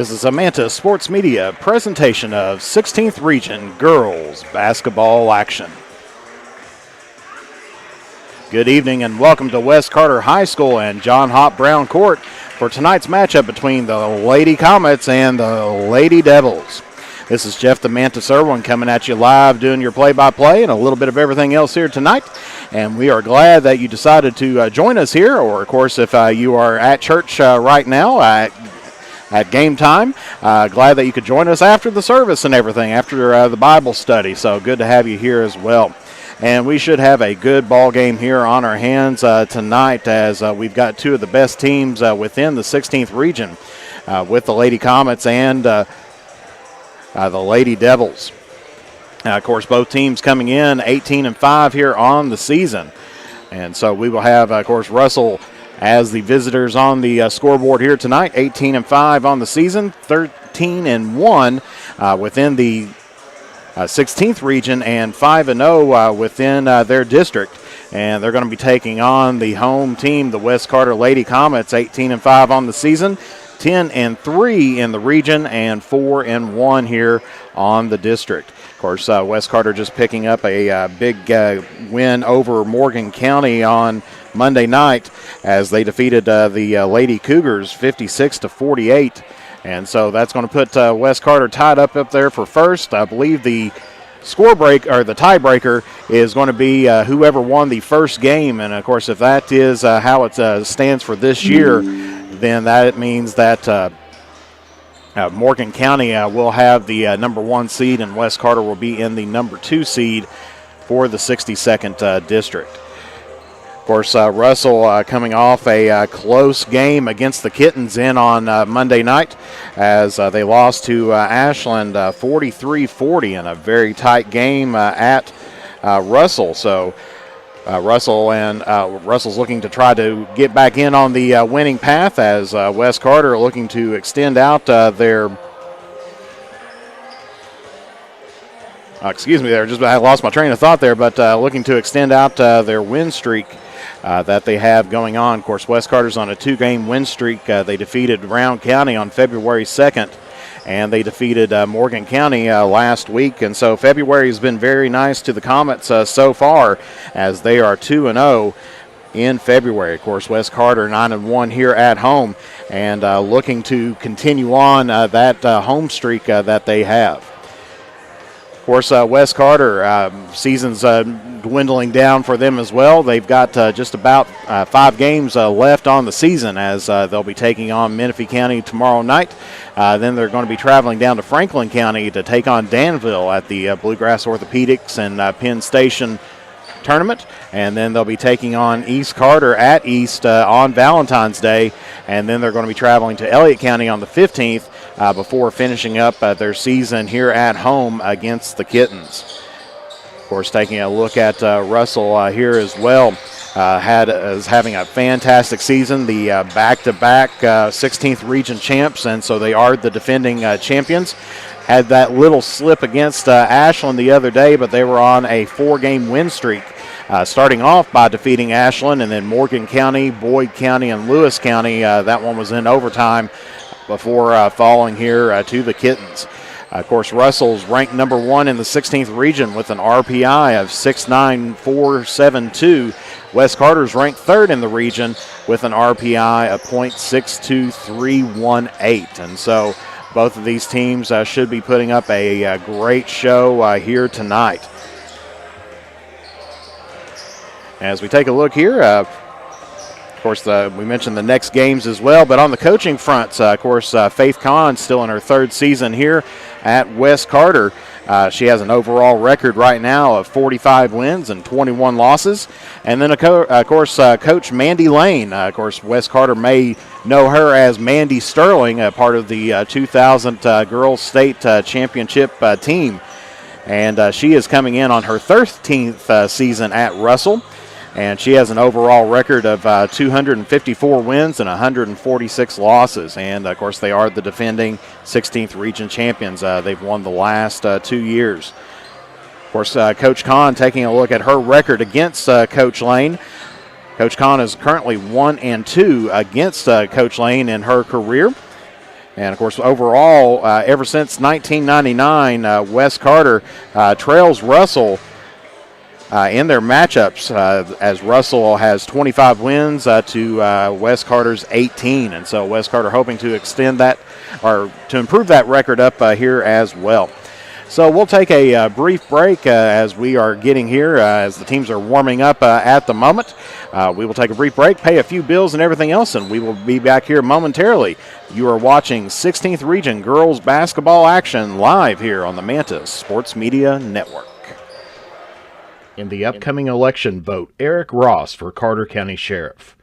This is a Manta Sports Media presentation of 16th Region Girls Basketball Action. Good evening and welcome to West Carter High School and John Hopp Brown Court for tonight's matchup between the Lady Comets and the Lady Devils. This is Jeff the Manta Serwin coming at you live, doing your play-by-play and a little bit of everything else here tonight. And we are glad that you decided to join us here, or of course if you are at church right now at game time. Glad that you could join us after the service and everything, after the Bible study. So good to have you here as well. And we should have a good ball game here on our hands tonight, as we've got two of the best teams within the 16th region with the Lady Comets and the Lady Devils. Of course, both teams coming in 18-5 here on the season. And so we will have, of course, Russell as the visitors on the scoreboard here tonight, 18-5 on the season, 13-1 within the 16th region, and 5-0 within their district. And they're going to be taking on the home team, the West Carter Lady Comets, 18-5 on the season, 10-3 in the region, and 4-1 here on the district. Of course, West Carter just picking up a big win over Morgan County on Monday night as they defeated the Lady Cougars 56-48. And so that's going to put West Carter tied up there for first. I believe the score break or the tiebreaker is going to be whoever won the first game. And of course, if that is how it stands for this year, then that means that Morgan County will have the number 1 seed, and West Carter will be in the number 2 seed for the 62nd district. Of course, Russell coming off a close game against the Kittens on Monday night, as they lost to Ashland 43-40 in a very tight game at Russell. So Russell's looking to try to get back in on the winning path, as West Carter looking to extend out their. I lost my train of thought there, but looking to extend out their win streak that they have going on. Of course, West Carter's on a 2-game win streak. They defeated Round County on February 2nd, and they defeated Morgan County last week. And so February has been very nice to the Comets so far, as they are 2-0 in February. Of course, West Carter 9-1 here at home, and looking to continue on that home streak that they have. Of course, West Carter, season's dwindling down for them as well. They've got just about 5 games left on the season, as they'll be taking on Menifee County tomorrow night. Then they're going to be traveling down to Franklin County to take on Danville at the Bluegrass Orthopedics and Penn Station tournament. And then they'll be taking on East Carter at East on Valentine's Day. And then they're going to be traveling to Elliott County on the 15th before finishing up their season here at home against the Kittens. Of course, taking a look at Russell here as well, is having a fantastic season. The back-to-back 16th region champs, and so they are the defending champions. Had that little slip against Ashland the other day, but they were on a 4-game win streak, starting off by defeating Ashland, and then Morgan County, Boyd County, and Lewis County. That one was in overtime before falling here to the Kittens. Of course, Russell's ranked number 1 in the 16th region with an RPI of 6.9472. West Carter's ranked 3rd in the region with an RPI of .62318. And so both of these teams should be putting up a great show here tonight. As we take a look here, of course, we mentioned the next games as well, but on the coaching front, of course, Faith Kahn still in her 3rd season here at West Carter. She has an overall record right now of 45 wins and 21 losses. And then, of course, Coach Mandy Lane. Of course, West Carter may know her as Mandy Sterling, part of the 2000 Girls State Championship team. And she is coming in on her 13th season at Russell. And she has an overall record of 254 wins and 146 losses. And, of course, they are the defending 16th region champions. They've won the last 2 years. Of course, Coach Kahn taking a look at her record against Coach Lane. Coach Kahn is currently 1-2 against Coach Lane in her career. And, of course, overall, ever since 1999, West Carter trails Russell in their matchups, as Russell has 25 wins to West Carter's 18. And so West Carter hoping to extend that, or to improve that record up here as well. So we'll take a brief break as we are getting here, as the teams are warming up at the moment. We will take a brief break, pay a few bills and everything else, and we will be back here momentarily. You are watching 16th Region Girls Basketball action live here on the Manta Sports Media Network. In the upcoming election, vote Eric Ross for Carter County Sheriff.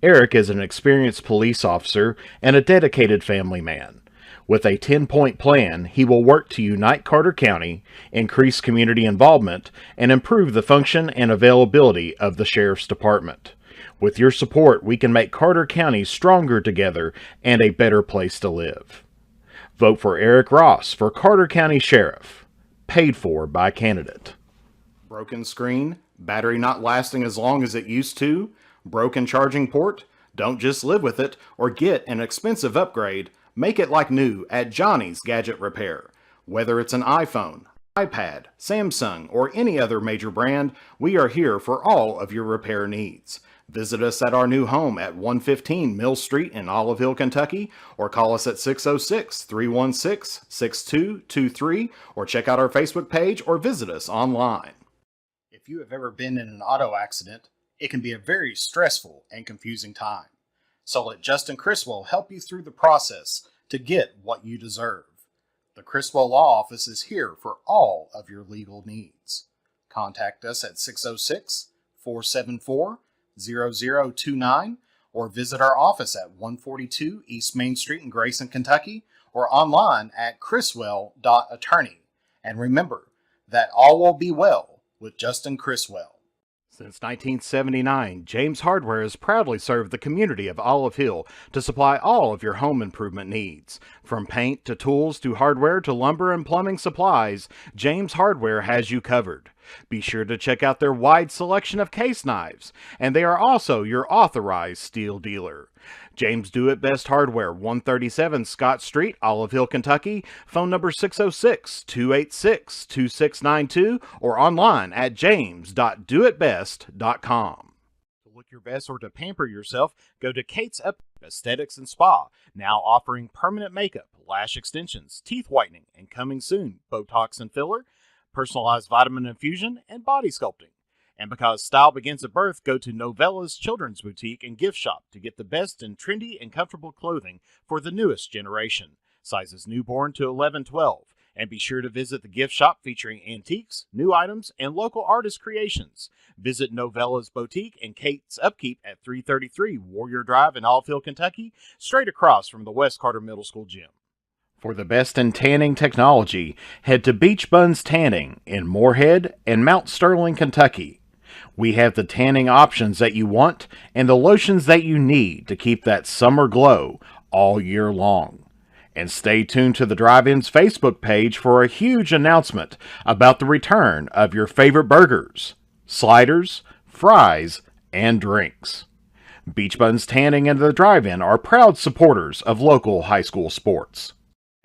Eric is an experienced police officer and a dedicated family man. With a 10-point plan, he will work to unite Carter County, increase community involvement, and improve the function and availability of the Sheriff's Department. With your support, we can make Carter County stronger together and a better place to live. Vote for Eric Ross for Carter County Sheriff. Paid for by candidate. Broken screen, battery not lasting as long as it used to, broken charging port? Don't just live with it or get an expensive upgrade. Make it like new at Johnny's Gadget Repair. Whether it's an iPhone, iPad, Samsung, or any other major brand, we are here for all of your repair needs. Visit us at our new home at 115 Mill Street in Olive Hill, Kentucky, or call us at 606-316-6223, or check out our Facebook page or visit us online. If you have ever been in an auto accident, it can be a very stressful and confusing time. So let Justin Criswell help you through the process to get what you deserve. The Criswell Law Office is here for all of your legal needs. Contact us at 606-474-0029 or visit our office at 142 East Main Street in Grayson, Kentucky, or online at criswell.attorney. And remember that all will be well with Justin Criswell. Since 1979, James Hardware has proudly served the community of Olive Hill to supply all of your home improvement needs. From paint to tools to hardware to lumber and plumbing supplies, James Hardware has you covered. Be sure to check out their wide selection of case knives, and they are also your authorized steel dealer. James Do It Best Hardware, 137 Scott Street, Olive Hill, Kentucky. Phone number 606-286-2692 or online at james.doitbest.com. To look your best or to pamper yourself, go to Kate's Up Aesthetics and Spa, now offering permanent makeup, lash extensions, teeth whitening, and coming soon, Botox and filler, personalized vitamin infusion, and body sculpting. And because style begins at birth, go to Novella's Children's Boutique and Gift Shop to get the best in trendy and comfortable clothing for the newest generation. Sizes newborn to 11-12. And be sure to visit the gift shop featuring antiques, new items, and local artist creations. Visit Novella's Boutique and Kate's Upkeep at 333 Warrior Drive in Olive Hill, Kentucky, straight across from the West Carter Middle School gym. For the best in tanning technology, head to Beach Buns Tanning in Moorhead and Mount Sterling, Kentucky. We have the tanning options that you want and the lotions that you need to keep that summer glow all year long. And stay tuned to the Drive-In's Facebook page for a huge announcement about the return of your favorite burgers, sliders, fries, and drinks. Beach Buns Tanning and the Drive-In are proud supporters of local high school sports.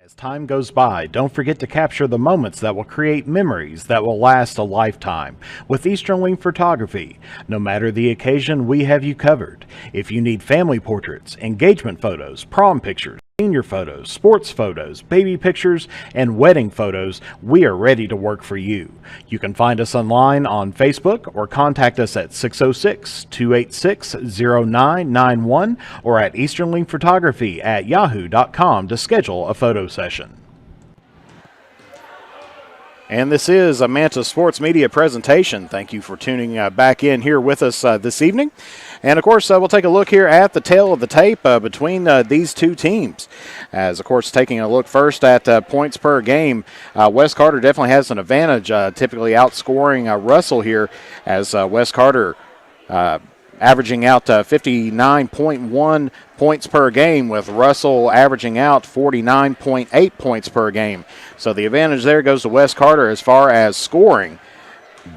As time goes by, don't forget to capture the moments that will create memories that will last a lifetime with Eastern Wing Photography. No matter the occasion, we have you covered. If you need family portraits, engagement photos, prom pictures, senior photos, sports photos, baby pictures, and wedding photos, we are ready to work for you. You can find us online on Facebook or contact us at 606-286-0991 or at easternlingphotography@yahoo.com to schedule a photo session. And this is a Manta Sports Media presentation. Thank you for tuning back in here with us this evening. And, of course, we'll take a look here at the tail of the tape between these two teams. As, of course, taking a look first at points per game, West Carter definitely has an advantage, typically outscoring Russell here, as West Carter averaging out 59.1 points per game, with Russell averaging out 49.8 points per game. So the advantage there goes to West Carter as far as scoring.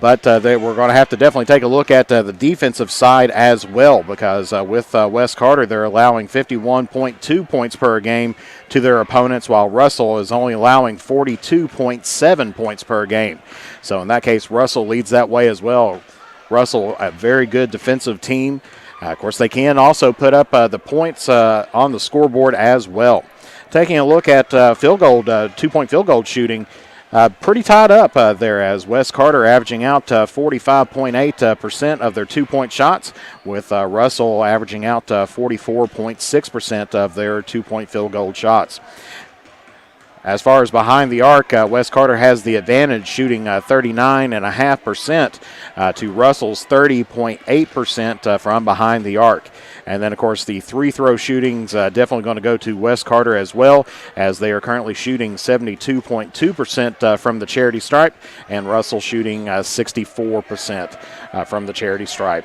But we're going to have to definitely take a look at the defensive side as well, because with West Carter, they're allowing 51.2 points per game to their opponents, while Russell is only allowing 42.7 points per game. So in that case, Russell leads that way as well. Russell, a very good defensive team. Of course, they can also put up the points on the scoreboard as well. Taking a look at field goal, 2-point field goal shooting, pretty tied up there, as West Carter averaging out 45.8% of their 2-point shots, with Russell averaging out 44.6% of their 2-point field goal shots. As far as behind the arc, West Carter has the advantage, shooting 39.5% to Russell's 30.8% from behind the arc. And then, of course, the free throw shooting's definitely going to go to West Carter as well, as they are currently shooting 72.2% from the charity stripe, and Russell shooting 64% from the charity stripe.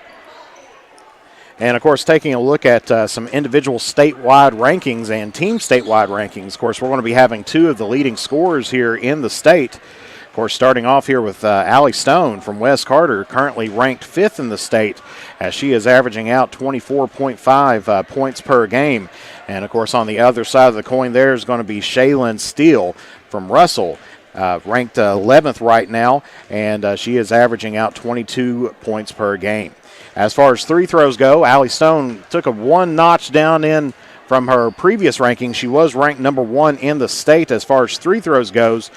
And, of course, taking a look at some individual statewide rankings and team statewide rankings. Of course, we're going to be having two of the leading scorers here in the state. Of course, starting off here with Allie Stone from West Carter, currently ranked 5th in the state, as she is averaging out 24.5 points per game. And, of course, on the other side of the coin there is going to be Shaylin Steele from Russell, ranked 11th right now, and she is averaging out 22 points per game. As far as free throws go, Allie Stone took a one notch down in from her previous ranking. She was ranked number 1 in the state as far as free throws goes,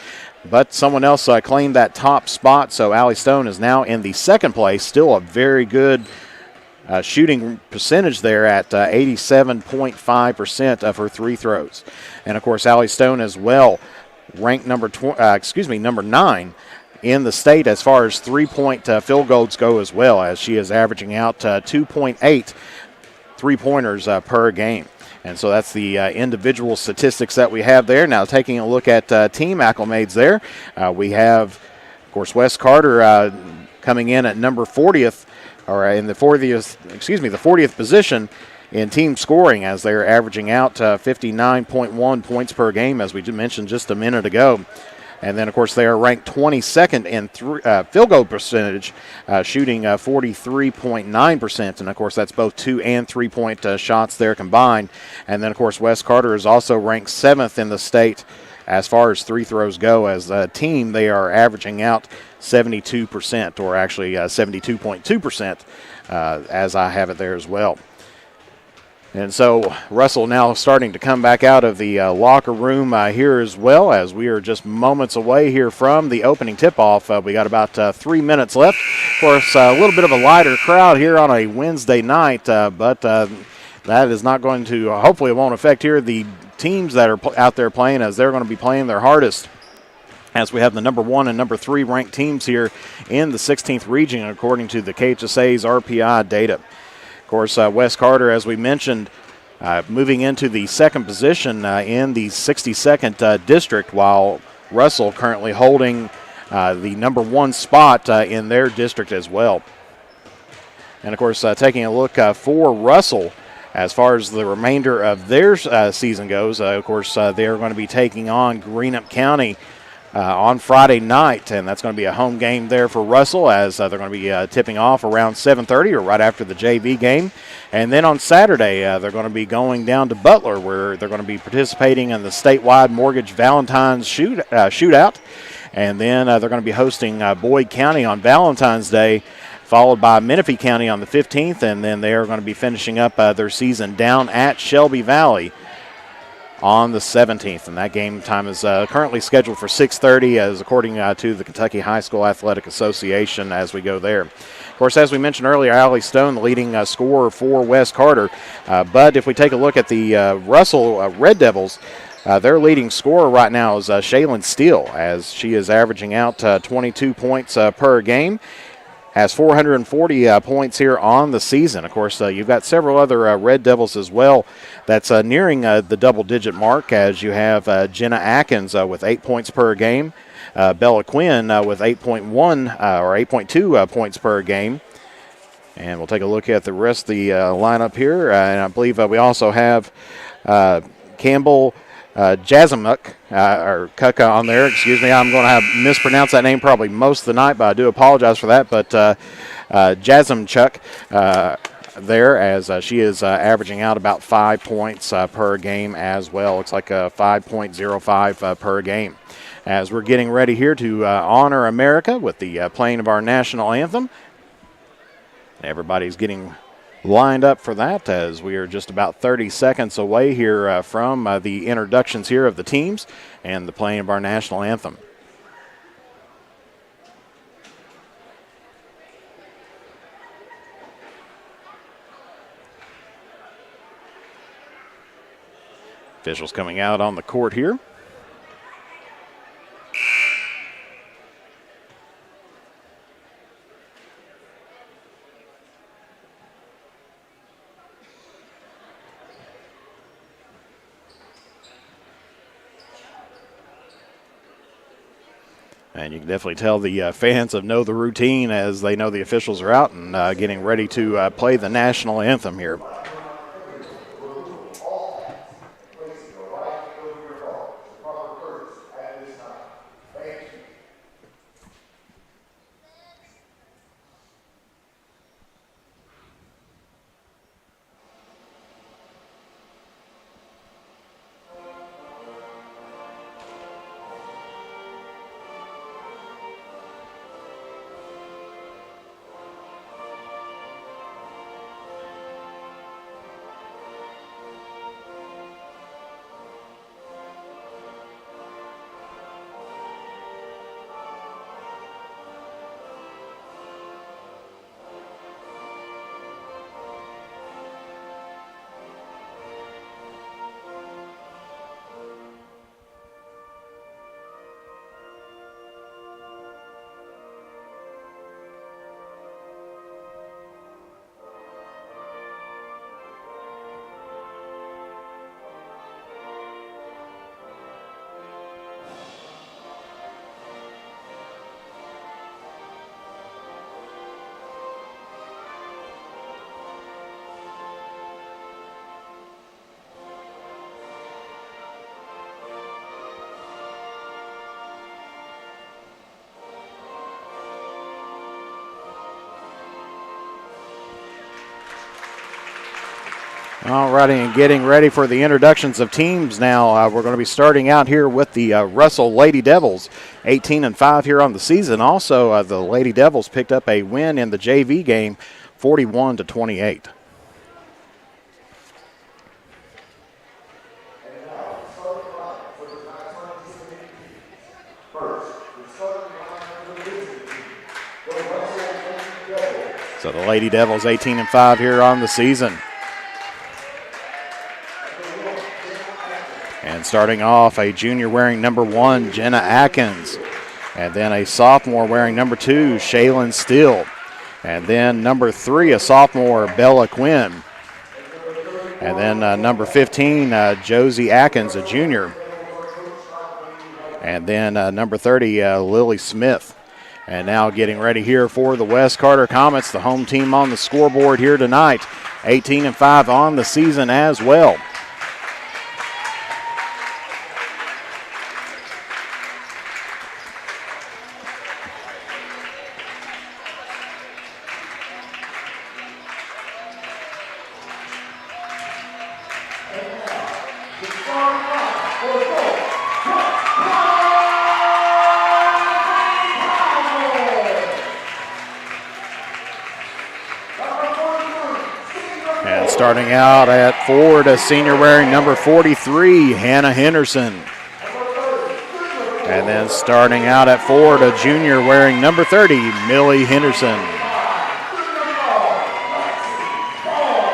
but someone else claimed that top spot, so Allie Stone is now in the second place. Still a very good shooting percentage there at 87.5% of her free throws. And, of course, Allie Stone as well, ranked number 9 in the state as far as 3-point field goals go as well, as she is averaging out 2.8 3-pointers per game. And so that's the individual statistics that we have there. Now taking a look at team acclimates there, we have, of course, West Carter coming in at number 40th, or in the 40th position in team scoring, as they're averaging out 59.1 points per game, as we mentioned just a minute ago. And then, of course, they are ranked 22nd in field goal percentage, shooting 43.9%. And, of course, that's both 2- and 3-point shots there combined. And then, of course, West Carter is also ranked 7th in the state as far as free throws go. As a team, they are averaging out 72%, or actually 72.2%, as I have it there as well. And so Russell now starting to come back out of the locker room here as well, as we are just moments away here from the opening tip-off. We got about 3 minutes left. Of course, a little bit of a lighter crowd here on a Wednesday night, but that is not going to, hopefully it won't affect here the teams that are out there playing, as they're going to be playing their hardest, as we have the number 1 and number 3 ranked teams here in the 16th region, according to the KHSAA's RPI data. Of course, West Carter, as we mentioned, moving into the second position in the 62nd district, while Russell currently holding the number 1 spot in their district as well. And, of course, taking a look for Russell, as far as the remainder of their season goes, of course, they are going to be taking on Greenup County on Friday night, and that's going to be a home game there for Russell, as they're going to be tipping off around 7:30 or right after the JV game. And then on Saturday, they're going to be going down to Butler, where they're going to be participating in the statewide Mortgage Valentine's shootout. And then they're going to be hosting Boyd County on Valentine's Day, followed by Menifee County on the 15th, and then they are going to be finishing up their season down at Shelby Valley on the 17th, and that game time is currently scheduled for 6:30, as according to the Kentucky High School Athletic Association, as we go there. Of course, as we mentioned earlier, Allie Stone, the leading scorer for West Carter. But if we take a look at the Russell Red Devils, their leading scorer right now is Shaylin Steele, as she is averaging out 22 points per game. Has 440 points here on the season. Of course, you've got several other Red Devils as well that's nearing the double-digit mark, as you have Jenna Atkins with 8 points per game, Bella Quinn with 8.1 or 8.2 points per game. And we'll take a look at the rest of the lineup here. And I believe we also have Campbell Jazamuk, or Kuka on there, excuse me. I'm going to have mispronounced that name probably most of the night, but I do apologize for that. But Jazamchuk there, as she is averaging out about 5 points per game as well. Looks like 5.05 per game. As we're getting ready here to honor America with the playing of our national anthem. Everybody's getting lined up for that, as we are just about 30 seconds away here from the introductions here of the teams and the playing of our national anthem. Officials coming out on the court here. And you can definitely tell the fans know the routine as they know the officials are out and getting ready to play the national anthem here. All righty, and getting ready for the introductions of teams now. We're going to be starting out here with the Russell Lady Devils, 18-5 here on the season. Also, the Lady Devils picked up a win in the JV game, 41-28. So the Lady Devils 18-5 here on the season. And starting off, a junior wearing number 1, Jenna Atkins. And then a sophomore wearing number 2, Shaylin Steele. And then number 3, a sophomore, Bella Quinn. And then number 15, Josie Atkins, a junior. And then number 30, Lily Smith. And now getting ready here for the West Carter Comets, the home team on the scoreboard here tonight. 18-5 on the season as well. Starting out at Ford, a senior wearing number 43, Hannah Henderson. And then starting out at Ford, a junior wearing number 30, Millie Henderson.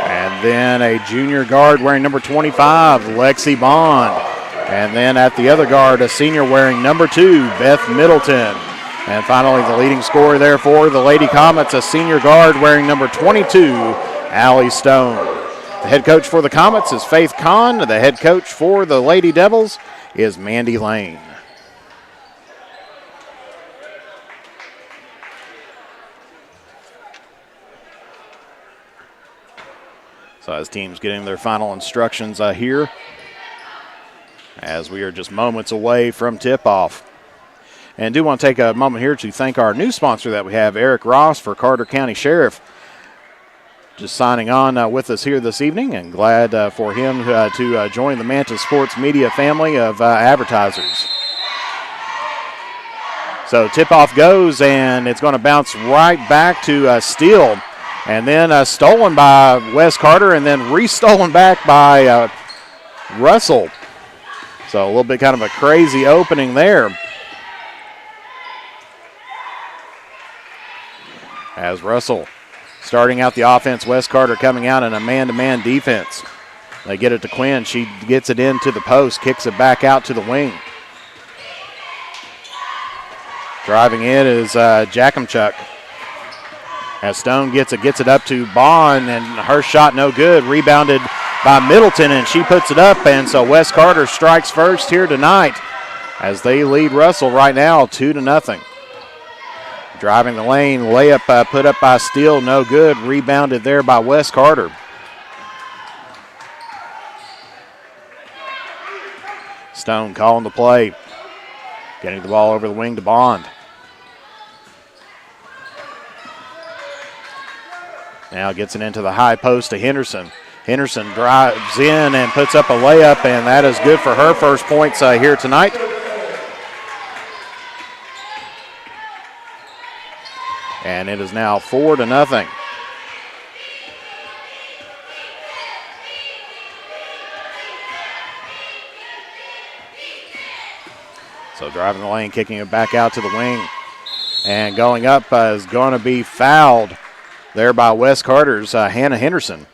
And then a junior guard wearing number 25, Lexi Bond. And then at the other guard, a senior wearing number 2, Beth Middleton. And finally, the leading scorer there for the Lady Comets, a senior guard wearing number 22, Allie Stone. The head coach for the Comets is Faith Kahn. The head coach for the Lady Devils is Mandy Lane. So as teams getting their final instructions here as we are just moments away from tip-off. And do want to take a moment here to thank our new sponsor that we have, Eric Ross for Carter County Sheriff. Just signing on with us here this evening, and glad for him to join the Manta Sports Media family of advertisers. So tip-off goes, and it's going to bounce right back to Steele, and then stolen by Wes Carter, and then re-stolen back by Russell. So a little bit kind of a crazy opening there. As Russell starting out the offense, Wes Carter coming out in a man-to-man defense. They get it to Quinn. She gets it into the post, kicks it back out to the wing. Driving in is Jackamchuk. As Stone gets it up to Bond, and her shot no good. Rebounded by Middleton, and she puts it up, and so Wes Carter strikes first here tonight as they lead Russell right now 2-0. Driving the lane, layup put up by Steele, no good. Rebounded there by Wes Carter. Stone calling the play. Getting the ball over the wing to Bond. Now gets it into the high post to Henderson. Henderson drives in and puts up a layup, and that is good for her first points here tonight. And it is now 4-0. So driving the lane, kicking it back out to the wing. And going up is going to be fouled there by Wes Carter's Hannah Henderson.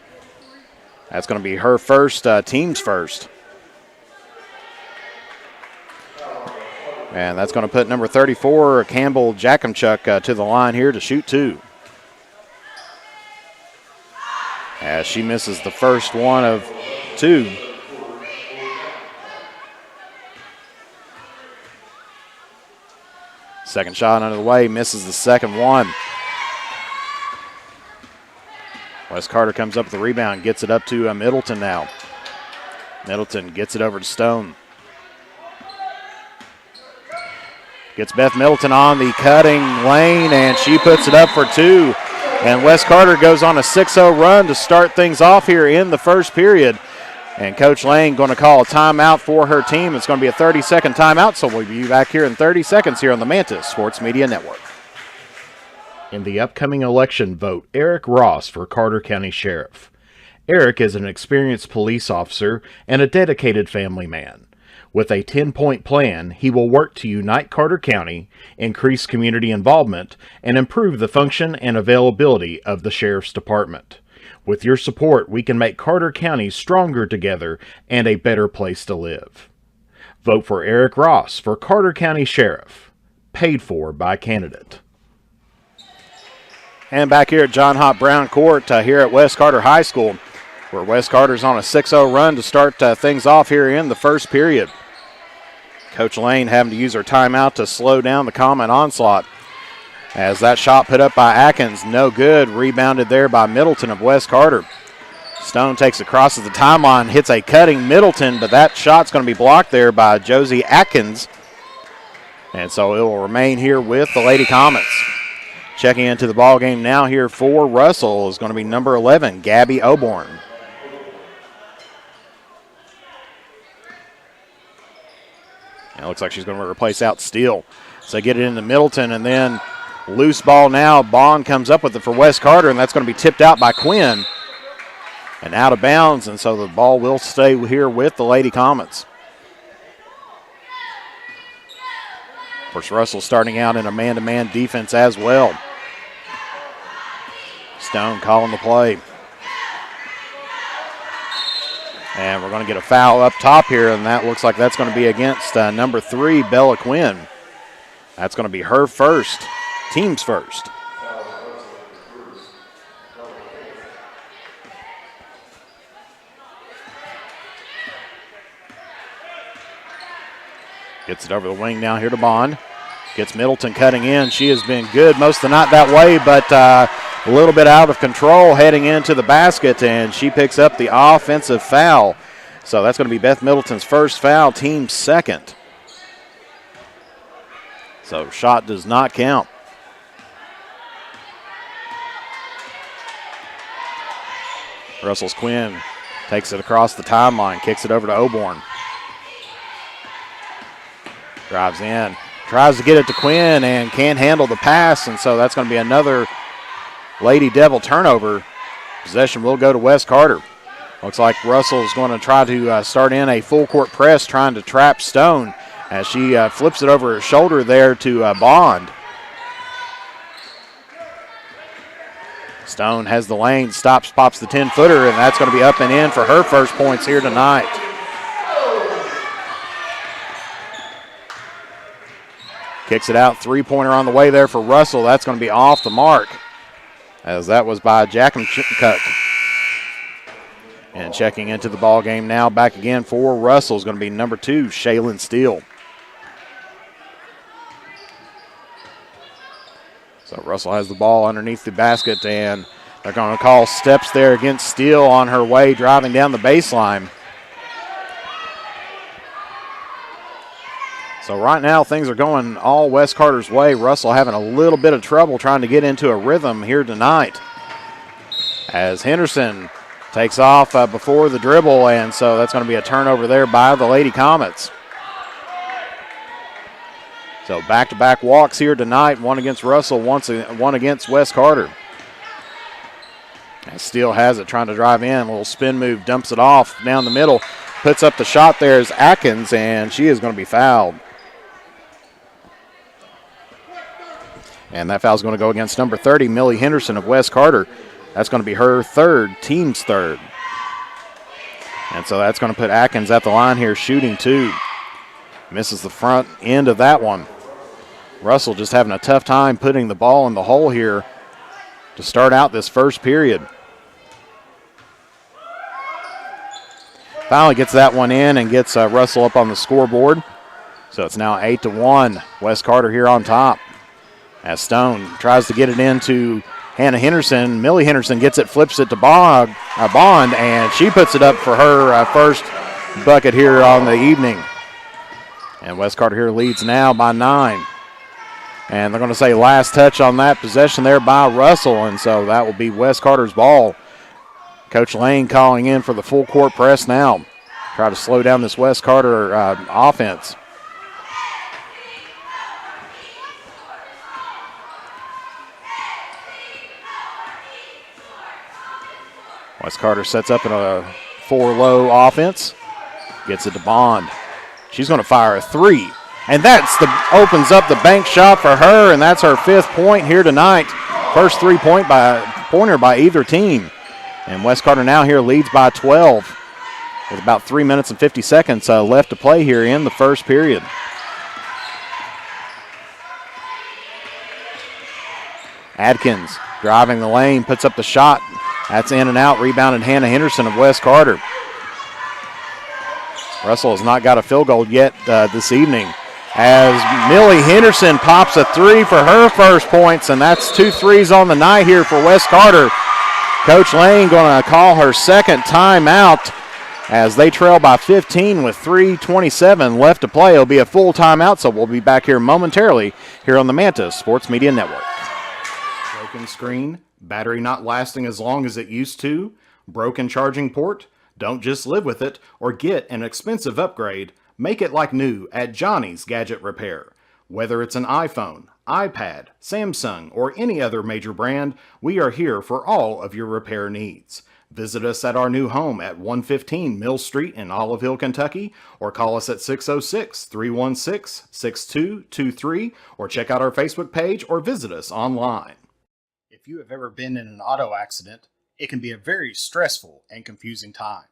That's going to be her first, team's first. And that's going to put number 34, Campbell Jackamchuk, to the line here to shoot two. As she misses the first one of two. Second shot under the way, misses the second one. Wes Carter comes up with the rebound, gets it up to Middleton now. Middleton gets it over to Stone. Gets Beth Middleton on the cutting lane, and she puts it up for two. And Wes Carter goes on a 6-0 run to start things off here in the first period. And Coach Lane going to call a timeout for her team. It's going to be a 30-second timeout, so we'll be back here in 30 seconds here on the Manta Sports Media Network. In the upcoming election, vote Eric Ross for Carter County Sheriff. Eric is an experienced police officer and a dedicated family man. With a 10-point plan, he will work to unite Carter County, increase community involvement, and improve the function and availability of the Sheriff's Department. With your support, we can make Carter County stronger together and a better place to live. Vote for Eric Ross for Carter County Sheriff. Paid for by candidate. And back here at John Hop Brown Court here at West Carter High School, where West Carter's on a 6-0 run to start things off here in the first period. Coach Lane having to use her timeout to slow down the common onslaught. As that shot put up by Atkins, no good. Rebounded there by Middleton of West Carter. Stone takes it, crosses the timeline, hits a cutting Middleton, but that shot's going to be blocked there by Josie Atkins. And so it will remain here with the Lady Comets. Checking into the ball game now here for Russell is going to be number 11, Gabby Oborn. And it looks like she's going to replace out Steele. So get it into Middleton, and then loose ball now. Bond comes up with it for Wes Carter, and that's going to be tipped out by Quinn. And out of bounds, and so the ball will stay here with the Lady Comets. Of course, Russell starting out in a man-to-man defense as well. Stone calling the play. And we're going to get a foul up top here, and that looks like that's going to be against number 3, Bella Quinn. That's going to be her first, team's first. Gets it over the wing now here to Bond. Gets Middleton cutting in. She has been good most of the night that way, but a little bit out of control heading into the basket, and she picks up the offensive foul. So that's going to be Beth Middleton's first foul, team second. So shot does not count. Russell's Quinn takes it across the timeline, kicks it over to Oborn. Drives in, tries to get it to Quinn and can't handle the pass, and so that's going to be another Lady Devil turnover. Possession will go to Wes Carter. Looks like Russell's going to try to start in a full court press, trying to trap Stone as she flips it over her shoulder there to Bond. Stone has the lane, stops, pops the 10-footer, and that's going to be up and in for her first points here tonight. Kicks it out, three-pointer on the way there for Russell. That's going to be off the mark, as that was by Jackhamchuk. And checking into the ball game now, back again for Russell is going to be number 2, Shaylin Steele. So Russell has the ball underneath the basket, and they're going to call steps there against Steele on her way driving down the baseline. So right now things are going all Wes Carter's way. Russell having a little bit of trouble trying to get into a rhythm here tonight, as Henderson takes off before the dribble, and so that's going to be a turnover there by the Lady Comets. So back-to-back walks here tonight, one against Russell, one against Wes Carter. And Steele has it, trying to drive in, a little spin move, dumps it off down the middle, puts up the shot there is Atkins, and she is going to be fouled. And that foul is going to go against number 30, Millie Henderson of Wes Carter. That's going to be her third, team's third. And so that's going to put Atkins at the line here, shooting 2. Misses the front end of that one. Russell just having a tough time putting the ball in the hole here to start out this first period. Finally gets that one in and gets Russell up on the scoreboard. So it's now 8-1. Wes Carter here on top. As Stone tries to get it into Hannah Henderson. Millie Henderson gets it, flips it to Bond, and she puts it up for her first bucket here on the evening. And Wes Carter here leads now by 9. And they're going to say last touch on that possession there by Russell, and so that will be Wes Carter's ball. Coach Lane calling in for the full court press now. Try to slow down this Wes Carter offense. Wes Carter sets up in a 4-low offense. Gets it to Bond. She's going to fire a 3. And opens up the bank shot for her, and that's her 5th point here tonight. First 3-pointer by either team. And Wes Carter now here leads by 12 with about 3 minutes and 50 seconds left to play here in the first period. Adkins driving the lane, puts up the shot. That's in and out, rebounded Hannah Henderson of Wes Carter. Russell has not got a field goal yet this evening, as Millie Henderson pops a 3 for her first points, and that's 2 threes on the night here for Wes Carter. Coach Lane going to call her second timeout as they trail by 15 with 3:27 left to play. It'll be a full timeout, so we'll be back here momentarily here on the Manta Sports Media Network. Broken screen, battery not lasting as long as it used to, broken charging port? Don't just live with it or get an expensive upgrade. Make it like new at Johnny's Gadget Repair. Whether it's an iPhone, iPad, Samsung, or any other major brand, we are here for all of your repair needs. Visit us at our new home at 115 Mill Street in Olive Hill, Kentucky, or call us at 606-316-6223, or check out our Facebook page or visit us online. If you have ever been in an auto accident, it can be a very stressful and confusing time.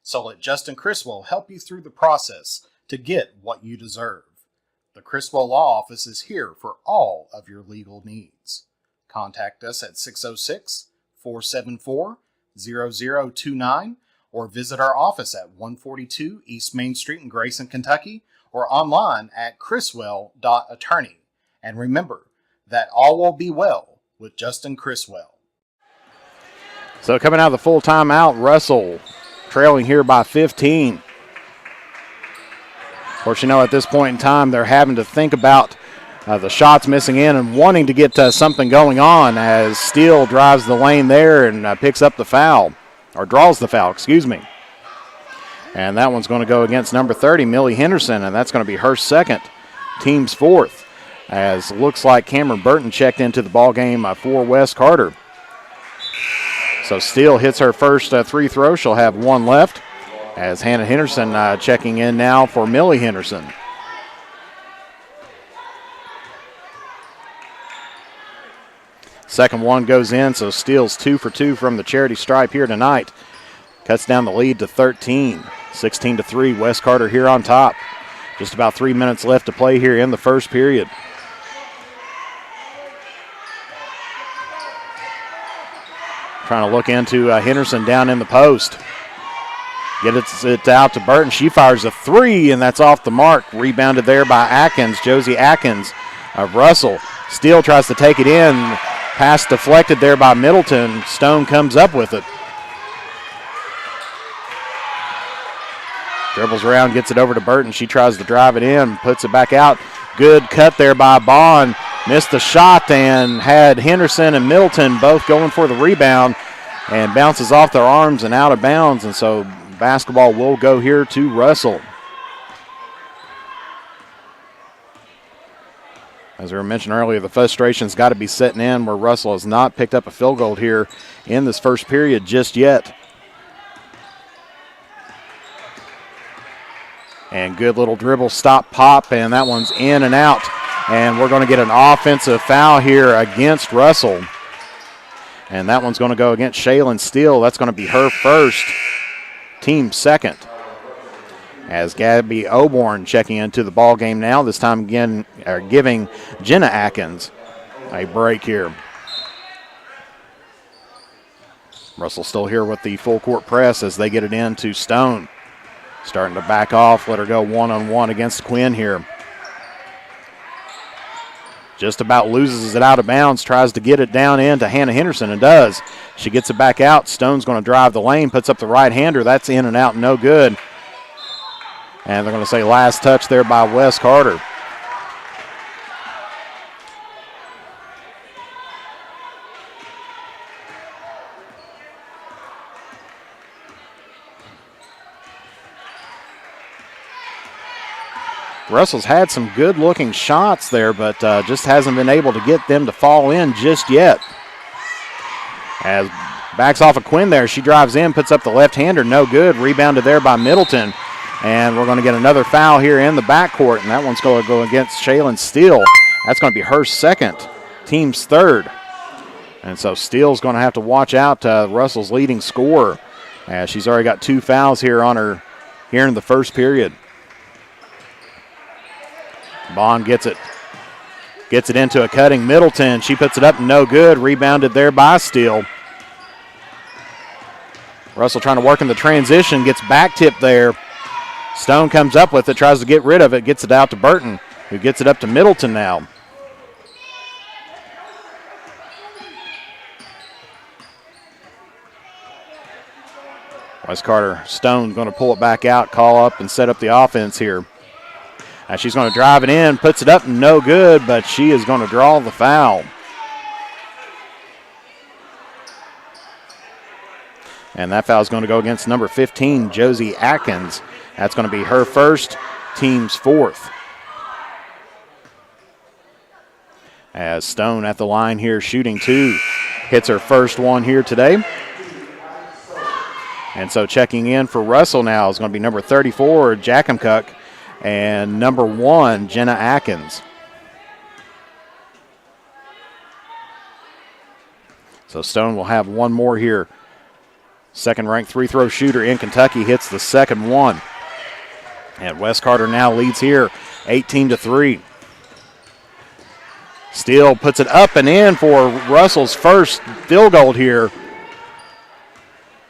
So let Justin Criswell help you through the process to get what you deserve. The Criswell Law Office is here for all of your legal needs. Contact us at 606-474-0029 or visit our office at 142 East Main Street in Grayson, Kentucky, or online at criswell.attorney. And remember that all will be well with Justin Criswell. So coming out of the full timeout, Russell trailing here by 15. Of course, at this point in time, they're having to think about the shots missing in and wanting to get something going on as Steele drives the lane there and picks up the foul, or draws the foul, excuse me. And that one's going to go against number 30, Millie Henderson, and that's going to be her second, team's fourth, as looks like Cameron Burton checked into the ball game for Wes Carter. So Steele hits her first free throw. She'll have one left, as Hannah Henderson checking in now for Millie Henderson. Second one goes in, so Steele's 2 for 2 from the charity stripe here tonight. Cuts down the lead to 13. 16-3, Wes Carter here on top. Just about 3 minutes left to play here in the first period. Trying to look into Henderson down in the post. Gets it out to Burton. She fires a three, and that's off the mark. Rebounded there by Atkins, Josie Atkins of Russell. Steele tries to take it in. Pass deflected there by Middleton. Stone comes up with it. Dribbles around, gets it over to Burton. She tries to drive it in, puts it back out. Good cut there by Bond. Missed the shot and had Henderson and Middleton both going for the rebound, and bounces off their arms and out of bounds, and so basketball will go here to Russell. As we mentioned earlier, the frustration's got to be setting in where Russell has not picked up a field goal here in this first period just yet. And good little dribble, stop, pop, and that one's in and out. And we're going to get an offensive foul here against Russell. And that one's going to go against Shaylin Steele. That's going to be her first, team second. As Gabby Oborn checking into the ball game now, this time again giving Jenna Atkins a break here. Russell still here with the full court press as they get it in to Stone. Starting to back off, let her go one-on-one against Quinn here. Just about loses it out of bounds, tries to get it down in to Hannah Henderson, and does. She gets it back out. Stone's going to drive the lane, puts up the right-hander. That's in and out, no good. And they're going to say last touch there by Wes Carter. Russell's had some good-looking shots there, but just hasn't been able to get them to fall in just yet. As backs off of Quinn there, she drives in, puts up the left-hander, no good. Rebounded there by Middleton. And we're going to get another foul here in the backcourt, and that one's going to go against Shaylin Steele. That's going to be her second, team's third. And so Steele's going to have to watch out Russell's leading scorer, as she's already got 2 fouls here on her here in the first period. Bond gets it into a cutting Middleton. She puts it up, no good. Rebounded there by Steele. Russell trying to work in the transition, gets back tipped there. Stone comes up with it, tries to get rid of it, gets it out to Burton, who gets it up to Middleton now. Wes Carter, Stone going to pull it back out, call up and set up the offense here. She's going to drive it in, puts it up, no good, but she is going to draw the foul. And that foul is going to go against number 15, Josie Atkins. That's going to be her first, team's fourth. As Stone at the line here shooting 2. Hits her first one here today. And so checking in for Russell now is going to be number 34, Jackamcook, and number 1, Jenna Atkins. So Stone will have one more here. Second-ranked free-throw shooter in Kentucky hits the second one. And Wes Carter now leads here, 18-3. Steele puts it up and in for Russell's first field goal here.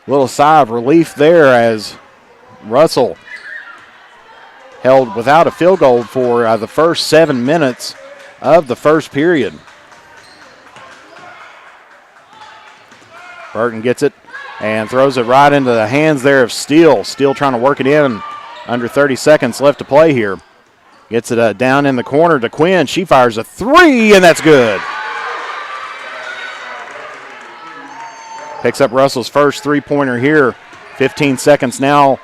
Little sigh of relief there as Russell held without a field goal for the first 7 minutes of the first period. Burton gets it, and throws it right into the hands there of Steele. Steele trying to work it in. Under 30 seconds left to play here. Gets it down in the corner to Quinn. She fires a three, and that's good. Picks up Russell's first three-pointer here. 15 seconds now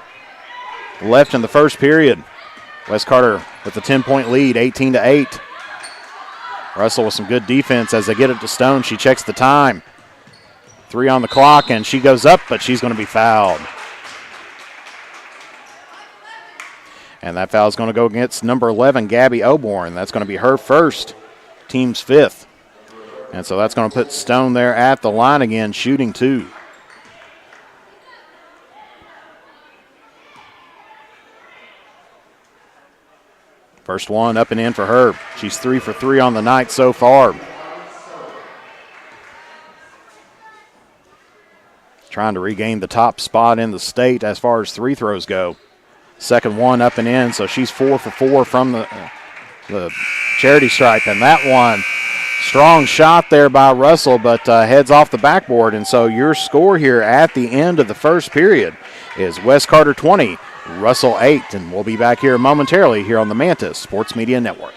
left in the first period. West Carter with a 10-point lead, 18-8. Russell with some good defense as they get it to Stone. She checks the time. 3 on the clock, and she goes up, but she's going to be fouled. And that foul is going to go against number 11, Gabby Oborn. That's going to be her first, team's 5th. And so that's going to put Stone there at the line again, shooting 2. First one up and in for her. She's 3 for 3 on the night so far. Trying to regain the top spot in the state as far as free throws go. Second one up and in, so she's 4 for 4 from the charity stripe. And that one, strong shot there by Russell, but heads off the backboard. And so your score here at the end of the first period is West Carter 20, Russell 8. And we'll be back here momentarily here on the Mantis Sports Media Network.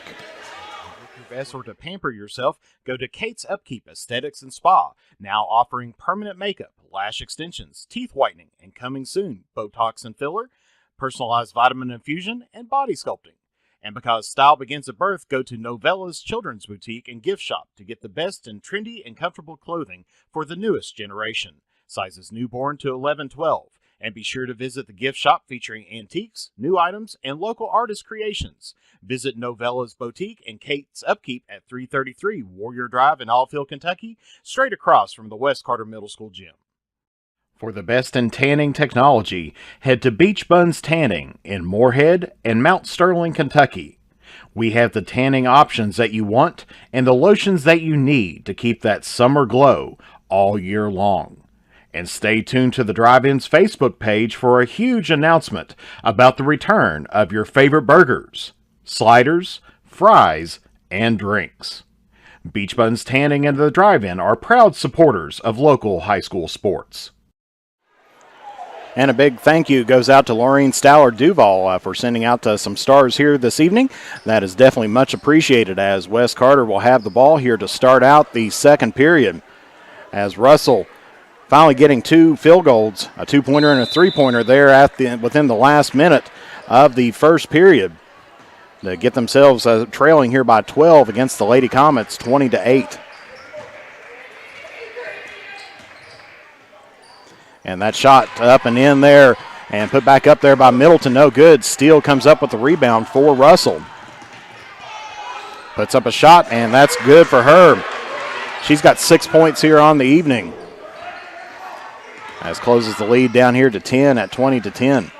Best or to pamper yourself, go to Kate's Upkeep Aesthetics and Spa, now offering permanent makeup, lash extensions, teeth whitening, and coming soon, Botox and filler, personalized vitamin infusion, and body sculpting. And because style begins at birth, go to Novella's Children's Boutique and Gift Shop to get the best in trendy and comfortable clothing for the newest generation. Sizes newborn to 11-12. And be sure to visit the gift shop featuring antiques, new items, and local artist creations. Visit Novella's Boutique and Kate's Upkeep at 333 Warrior Drive in Allfield, Kentucky, straight across from the West Carter Middle School gym. For the best in tanning technology, head to Beach Buns Tanning in Moorhead and Mount Sterling, Kentucky. We have the tanning options that you want and the lotions that you need to keep that summer glow all year long. And stay tuned to the Drive-In's Facebook page for a huge announcement about the return of your favorite burgers, sliders, fries, and drinks. Beach Buns Tanning and the Drive-In are proud supporters of local high school sports. And a big thank you goes out to Laureen Stowler Duval for sending out some stars here this evening. That is definitely much appreciated, as West Carter will have the ball here to start out the second period. As Russell finally getting 2 field goals, a 2-pointer and a 3-pointer there within the last minute of the first period to get themselves trailing here by 12 against the Lady Comets, 20-8. And that shot up and in there and put back up there by Middleton, no good. Steele comes up with the rebound for Russell. Puts up a shot, and that's good for her. She's got 6 points here on the evening. As closes the lead down here to 10 at 20-10.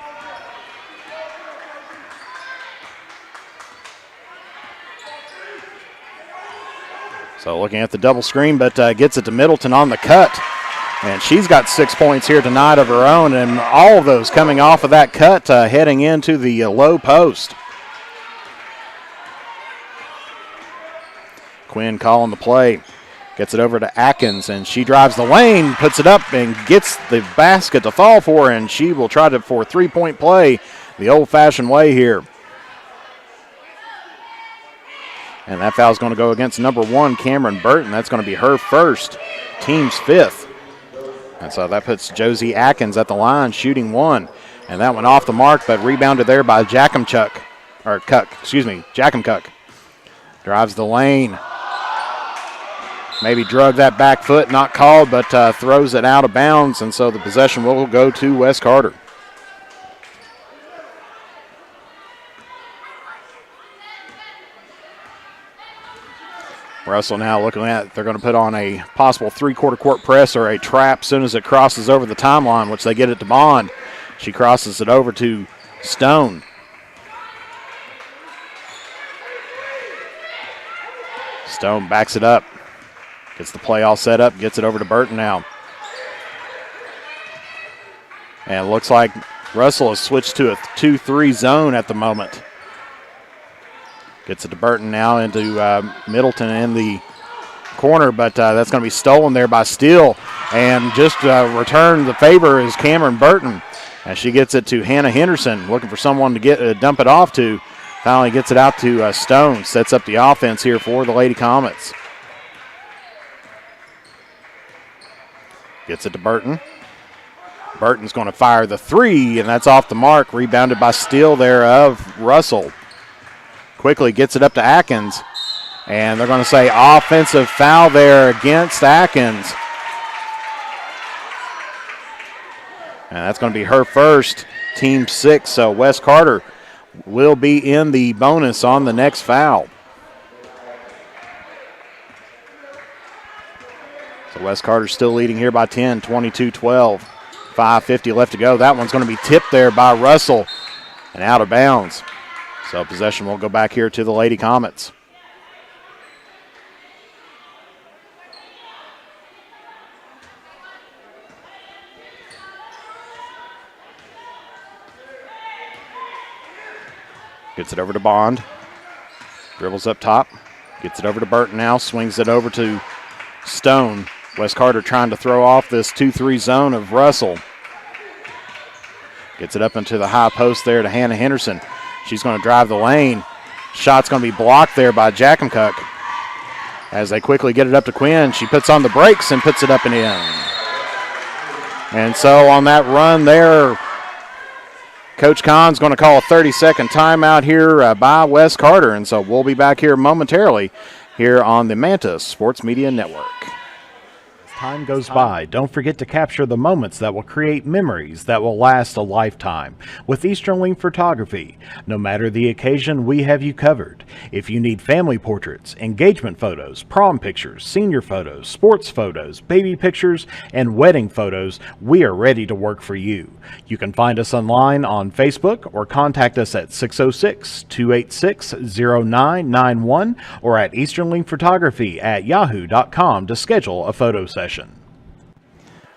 So looking at the double screen, but gets it to Middleton on the cut. And she's got 6 points here tonight of her own, and all of those coming off of that cut heading into the low post. Quinn calling the play. Gets it over to Atkins, and she drives the lane, puts it up, and gets the basket to fall for, and she will try to for a 3-point play the old-fashioned way here. And that foul is going to go against number 1, Cameron Burton. That's going to be her first, team's 5th. And so that puts Josie Atkins at the line, shooting 1. And that went off the mark, but rebounded there by Jackamchuk. Drives the lane. Maybe drug that back foot, not called, but throws it out of bounds. And so the possession will go to West Carter. Russell now looking at, they're going to put on a possible 3/4 court press or a trap as soon as it crosses over the timeline, which they get it to Bond. She crosses it over to Stone. Stone backs it up. Gets the play all set up, gets it over to Burton now. And it looks like Russell has switched to a 2-3 zone at the moment. Gets it to Burton now into Middleton in the corner, but that's going to be stolen there by Steele. And just return the favor is Cameron Burton as she gets it to Hannah Henderson, looking for someone to get dump it off to. Finally gets it out to Stone, sets up the offense here for the Lady Comets. Gets it to Burton. Burton's going to fire the three, and that's off the mark. Rebounded by Steele there of Russell. Quickly gets it up to Atkins, and they're going to say offensive foul there against Atkins. And that's going to be her first, team 6. So Wes Carter will be in the bonus on the next foul. So Wes Carter still leading here by 10, 22-12. 5:50 left to go. That one's going to be tipped there by Russell and out of bounds. So possession will go back here to the Lady Comets. Gets it over to Bond. Dribbles up top. Gets it over to Burton now. Swings it over to Stone. Wes Carter trying to throw off this 2-3 zone of Russell. Gets it up into the high post there to Hannah Henderson. She's going to drive the lane. Shot's going to be blocked there by Jackencook. As they quickly get it up to Quinn, she puts on the brakes and puts it up and in. And so on that run there, Coach Kahn's going to call a 30-second timeout here by Wes Carter. And so we'll be back here momentarily here on the Manta Sports Media Network. Time goes by, don't forget to capture the moments that will create memories that will last a lifetime with Eastern Photography. No matter the occasion, we have you covered. If you need family portraits, engagement photos, prom pictures, senior photos, sports photos, baby pictures, and wedding photos, we are ready to work for you. You can find us online on Facebook or contact us at 606-286-0991 or at easternlinkphotography@yahoo.com to schedule a photo session.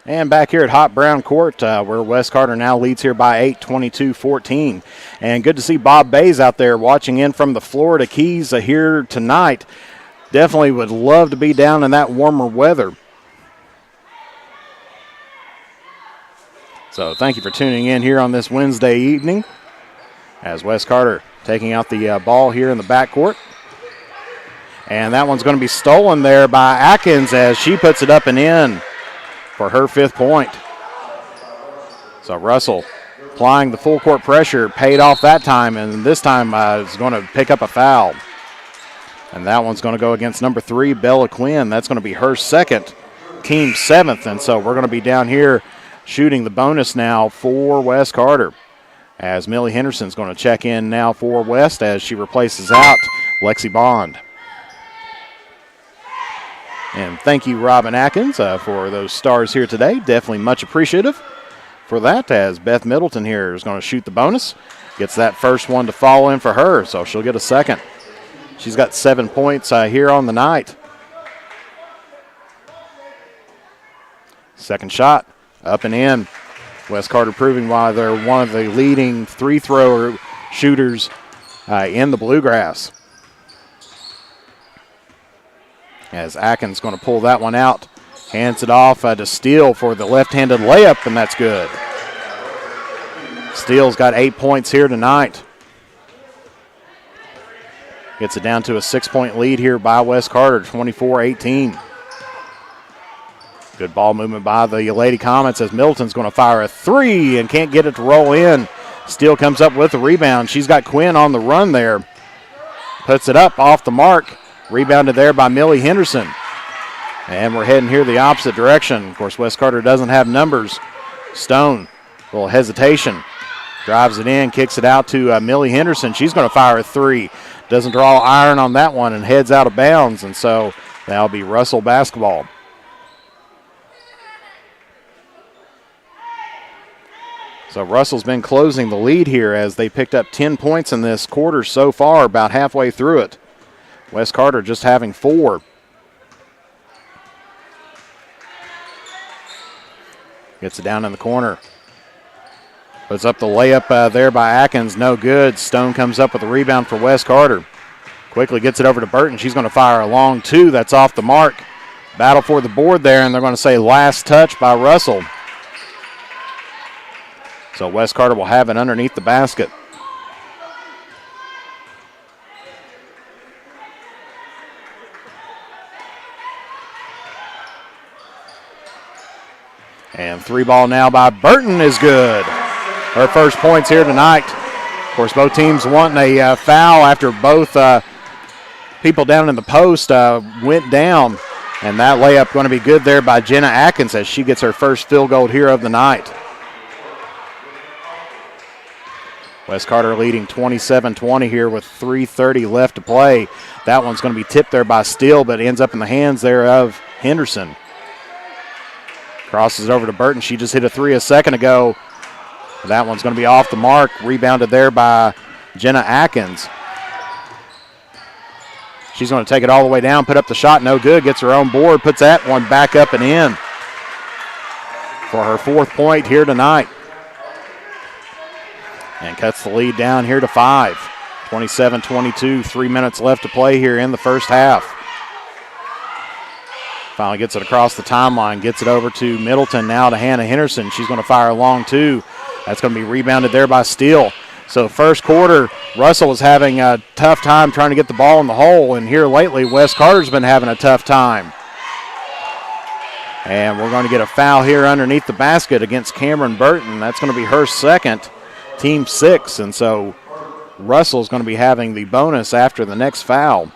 And back here at Hot Brown Court, where Wes Carter now leads here by 8, 22-14. And good to see Bob Bays out there watching in from the Florida Keys here tonight. Definitely would love to be down in that warmer weather. So thank you for tuning in here on this Wednesday evening as Wes Carter taking out the ball here in the backcourt. And that one's going to be stolen there by Atkins as she puts it up and in for her 5th point. So Russell applying the full court pressure, paid off that time, and this time is going to pick up a foul. And that one's going to go against number 3, Bella Quinn. That's going to be her 2nd, team 7th. And so we're going to be down here shooting the bonus now for Wes Carter. As Millie Henderson's going to check in now for West as she replaces out Lexi Bond. And thank you, Robin Atkins, for those stars here today. Definitely much appreciative for that, as Beth Middleton here is going to shoot the bonus. Gets that first one to fall in for her, so she'll get a 2nd. She's got 7 points here on the night. 2nd shot, up and in. Wes Carter proving why they're one of the leading 3-thrower shooters in the Bluegrass. As Atkins going to pull that one out. Hands it off to Steele for the left-handed layup, and that's good. Steele's got 8 points here tonight. Gets it down to a 6-point lead here by Wes Carter, 24-18. Good ball movement by the Lady Comets as Middleton's going to fire a 3 and can't get it to roll in. Steele comes up with the rebound. She's got Quinn on the run there. Puts it up off the mark. Rebounded there by Millie Henderson. And we're heading here the opposite direction. Of course, Wes Carter doesn't have numbers. Stone, a little hesitation. Drives it in, kicks it out to Millie Henderson. She's going to fire a 3. Doesn't draw iron on that one and heads out of bounds. And so that'll be Russell basketball. So Russell's been closing the lead here as they picked up 10 points in this quarter so far, about halfway through it. Wes Carter just having 4. Gets it down in the corner. Puts up the layup there by Atkins. No good. Stone comes up with a rebound for Wes Carter. Quickly gets it over to Burton. She's going to fire a long 2. That's off the mark. battle for the board there, and they're going to say last touch by Russell. So West Carter will have it underneath the basket. And 3 ball now by Burton is good. Her first points here tonight. Of course, both teams wanting a foul after both people down in the post went down. And that layup going to be good there by Jenna Atkins as she gets her first field goal here of the night. West Carter leading 27-20 here with 3:30 left to play. That one's going to be tipped there by Steele, but ends up in the hands there of Henderson. Crosses over to Burton. She just hit a 3 a second ago. That one's going to be off the mark. Rebounded there by Jenna Atkins. She's going to take it all the way down, put up the shot, no good. Gets her own board, puts that one back up and in for her 4th point here tonight. And cuts the lead down here to 5. 27-22, 3 minutes left to play here in the first half. Finally gets it across the timeline, gets it over to Middleton, now to Hannah Henderson. She's going to fire a long 2. That's going to be rebounded there by Steele. So first quarter, Russell was having a tough time trying to get the ball in the hole, and here lately, West Carter's been having a tough time. And we're going to get a foul here underneath the basket against Cameron Burton. That's going to be her second, team 6, and so Russell's going to be having the bonus after the next foul.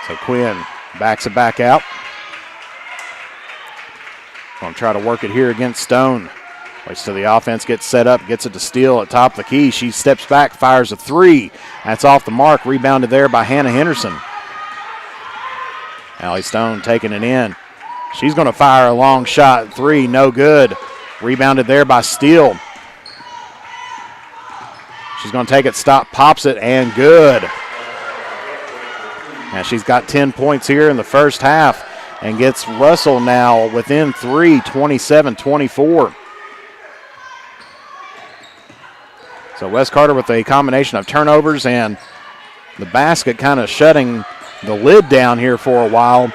So Quinn backs it back out. Going to try to work it here against Stone. Waits till the offense gets set up, gets it to Steele at top of the key. She steps back, fires a 3. That's off the mark, rebounded there by Hannah Henderson. Allie Stone taking it in. She's going to fire a long shot, 3, no good. Rebounded there by Steele. She's going to take it, stop, pops it, and good. Now she's got 10 points here in the first half and gets Russell now within 3, 27-24. So West Carter with a combination of turnovers and the basket kind of shutting the lid down here for a while,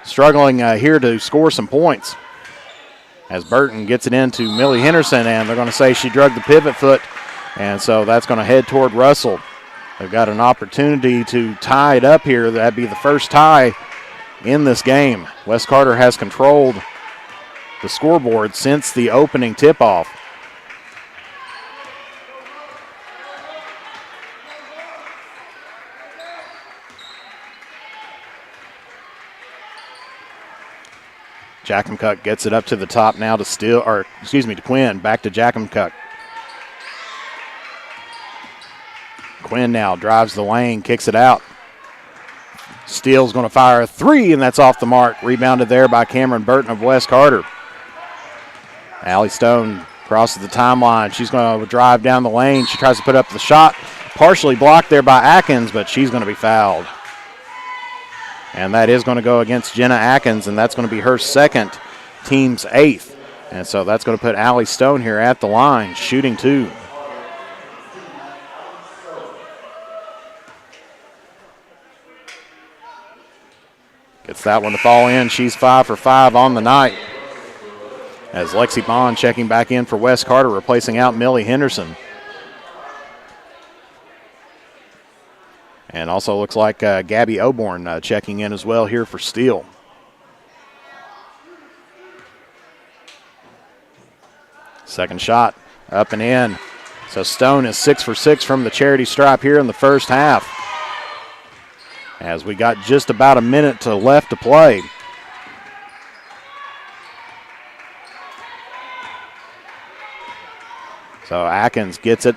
struggling here to score some points. As Burton gets it into Millie Henderson, and they're going to say she drug the pivot foot, and so that's going to head toward Russell. They've got an opportunity to tie it up here. That'd be the first tie in this game. West Carter has controlled the scoreboard since the opening tip-off. Jackamcuck gets it up to the top now to Steele, or excuse me, to Quinn. Back to Jackamcuck. Quinn now drives the lane, kicks it out. Steele's going to fire a 3, and that's off the mark. Rebounded there by Cameron Burton of West Carter. Allie Stone crosses the timeline. She's going to drive down the lane. She tries to put up the shot. Partially blocked there by Atkins, but she's going to be fouled. And that is going to go against Jenna Atkins, and that's going to be her second, team's 8th. And so that's going to put Allie Stone here at the line, shooting 2. Gets that one to fall in. She's 5 for 5 on the night. As Lexi Bond checking back in for West Carter, replacing out Millie Henderson. And also looks like Gabby Oborn checking in as well here for Steele. Second shot up and in. So Stone is 6 for 6 from the charity stripe here in the first half. As we got just about a minute left to play. So Atkins gets it.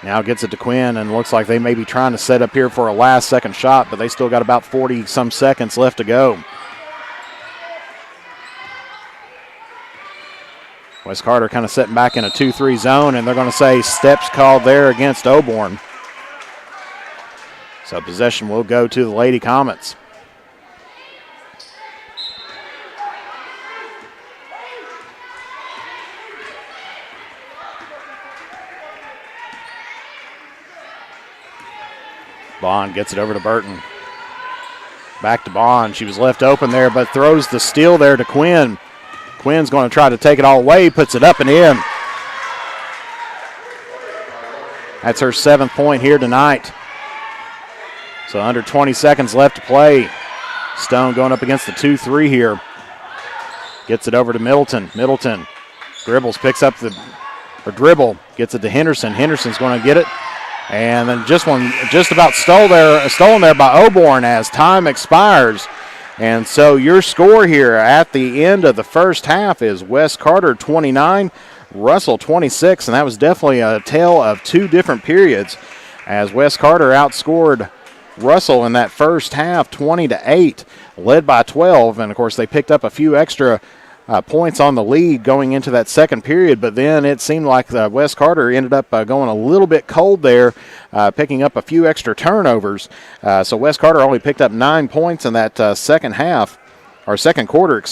Now gets it to Quinn, and looks like they may be trying to set up here for a last second shot, but they still got about 40-some seconds left to go. West Carter kind of setting back in a 2-3 zone, and they're going to say steps called there against Oborn. So possession will go to the Lady Comets. Bond gets it over to Burton. Back to Bond. She was left open there, but throws the steal there to Quinn. Quinn's going to try to take it all away, puts it up and in. That's her 7th point here tonight. So under 20 seconds left to play. Stone going up against the 2-3 here. Gets it over to Middleton. Middleton dribbles, gets it to Henderson. Henderson's going to get it. And then just about stolen there by Oborn as time expires. And so your score here at the end of the first half is West Carter 29, Russell 26, and that was definitely a tale of two different periods as West Carter outscored Russell in that first half 20-8, led by 12, and of course they picked up a few extra points on the lead going into that second period, but then it seemed like West Carter ended up going a little bit cold there, picking up a few extra turnovers. So West Carter only picked up 9 points in that second quarter,